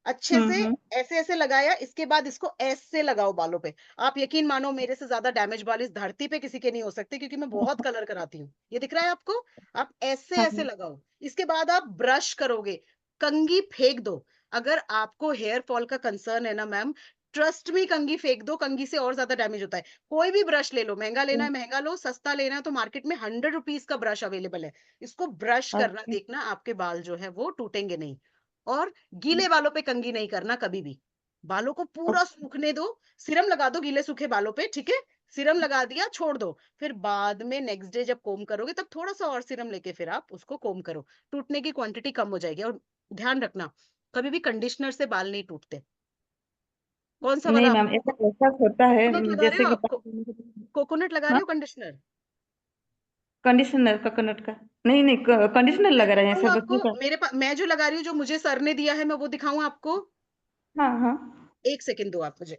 अच्छे से, हम्म ऐसे ऐसे लगाया, इसके बाद इसको ऐसे लगाओ बालों पे। आप यकीन मानो, मेरे से ज्यादा डैमेज बाल इस धरती पे किसी के नहीं हो सकते, क्योंकि मैं बहुत कलर कराती हूँ। ये दिख रहा है आपको? आप ऐसे हाँ ऐसे लगाओ, इसके बाद आप ब्रश करोगे, कंघी फेंक दो। अगर आपको हेयर फॉल का कंसर्न है ना मैम, ट्रस्ट मी, कंघी फेंक दो, कंघी से और ज्यादा डैमेज होता है। कोई भी ब्रश ले लो, महंगा लेना है महंगा लो, सस्ता लेना है तो मार्केट में 100 रुपीज का ब्रश अवेलेबल है। इसको ब्रश करना, ओके देखना आपके बाल जो है वो टूटेंगे नहीं। और गीले बालों पे कंघी नहीं करना कभी भी। बालों को पूरा सूखने दो, सिरम लगा दो गीले सूखे बालों पे। ठीक है, सिरम लगा दिया, छोड़ दो, फिर बाद में नेक्स्ट डे जब कोम करोगे तब थोड़ा सा और सिरम लेके फिर आप उसको कोम करो। टूटने की क्वांटिटी कम हो जाएगी। और ध्यान रखना, कभी भी कंडीशनर से बाल नहीं टूटते। कौन सा नहीं वाला? मैम, ऐसा ऐसा होता है कोकोनट लगा रहे जैसे हो कि आप? कोकोनट लगा रहे हाँ हो कंडीशनर? कंडीशनर कोकोनट का नहीं नहीं कंडीशनर मैं लगा रहे हैं दिखाऊं सर आपको? बच्चे का। मेरे पास मैं जो लगा रही हूँ, जो मुझे सर ने दिया है, मैं वो दिखाऊं आपको? हाँ हाँ 1 सेकंड दो आप मुझे।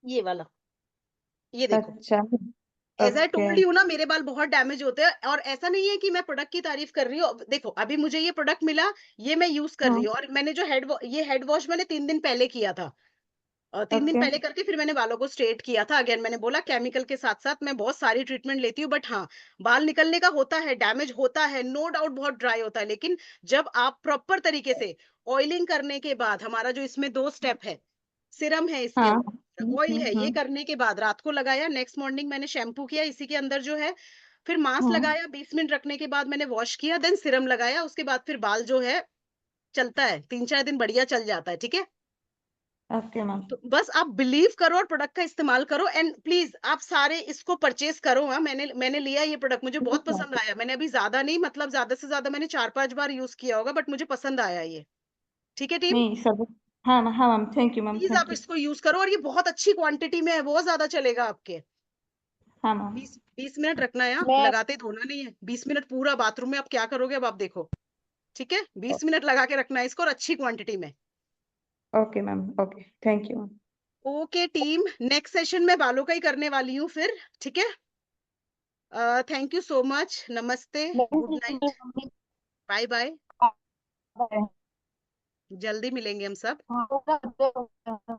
ये वाला, ये देखो। अच्छा as I okay told you ना, मेरे बाल बहुत डैमेज होते हैं। और ऐसा नहीं है कि मैं प्रोडक्ट की तारीफ कर रही हूँ। देखो, अभी मुझे ये प्रोडक्ट मिला, ये मैं यूज कर रही हाँ हूँ। और मैंने जो ये हेड वॉश मैंने 3 दिन पहले किया था। 3 दिन ओके पहले करके फिर मैंने बालों को स्ट्रेट किया था। अगेन मैंने बोला, केमिकल के साथ साथ मैं बहुत सारी ट्रीटमेंट लेती हूँ, बट हाँ, बाल निकलने का होता है, डैमेज होता है, नो डाउट, बहुत ड्राई होता है। लेकिन जब आप प्रॉपर तरीके से ऑयलिंग करने के बाद, हमारा जो इसमें 2 स्टेप है, सिरम है इसके हाँ अंदर, ऑयल है, ये करने के बाद रात को लगाया, नेक्स्ट मॉर्निंग मैंने शैम्पू किया इसी के अंदर जो है, फिर मास्क हाँ लगाया, 20 मिनट रखने के बाद मैंने वॉश किया, देन सिरम लगाया। उसके बाद फिर बाल जो है चलता है, 3-4 दिन बढ़िया चल जाता है। ठीक है, ओके मैम तो बस आप बिलीव करो और प्रोडक्ट का इस्तेमाल करो। एंड प्लीज आप सारे इसको परचेज करो। हाँ, मैंने लिया ये प्रोडक्ट, मुझे बहुत पसंद आया। मैंने अभी ज्यादा नहीं, मतलब ज्यादा से ज्यादा मैंने 4-5 बार यूज किया होगा, बट मुझे पसंद आया ये। ठीक है टीम, नहीं सब हाँ हाँ मैम तो थैंक यू मैम प्लीज आप थैंक यू इसको यूज करो। और ये बहुत अच्छी क्वांटिटी में है, बहुत ज्यादा चलेगा आपके। हाँ मैम 20 20 मिनट रखना है, हाँ? मैं लगाते धोना नहीं है। 20 मिनट पूरा बाथरूम में आप क्या करोगे अब आप देखो। ठीक है, 20 मिनट लगा के रखना है इसको, और अच्छी क्वांटिटी में। Okay ma'am okay thank you ma'am okay team, next session में बालों का ही करने वाली हूँ फिर। ठीक है, थैंक यू सो मच, नमस्ते, गुड नाइट, बाय बाय, जल्दी मिलेंगे हम सब। मैं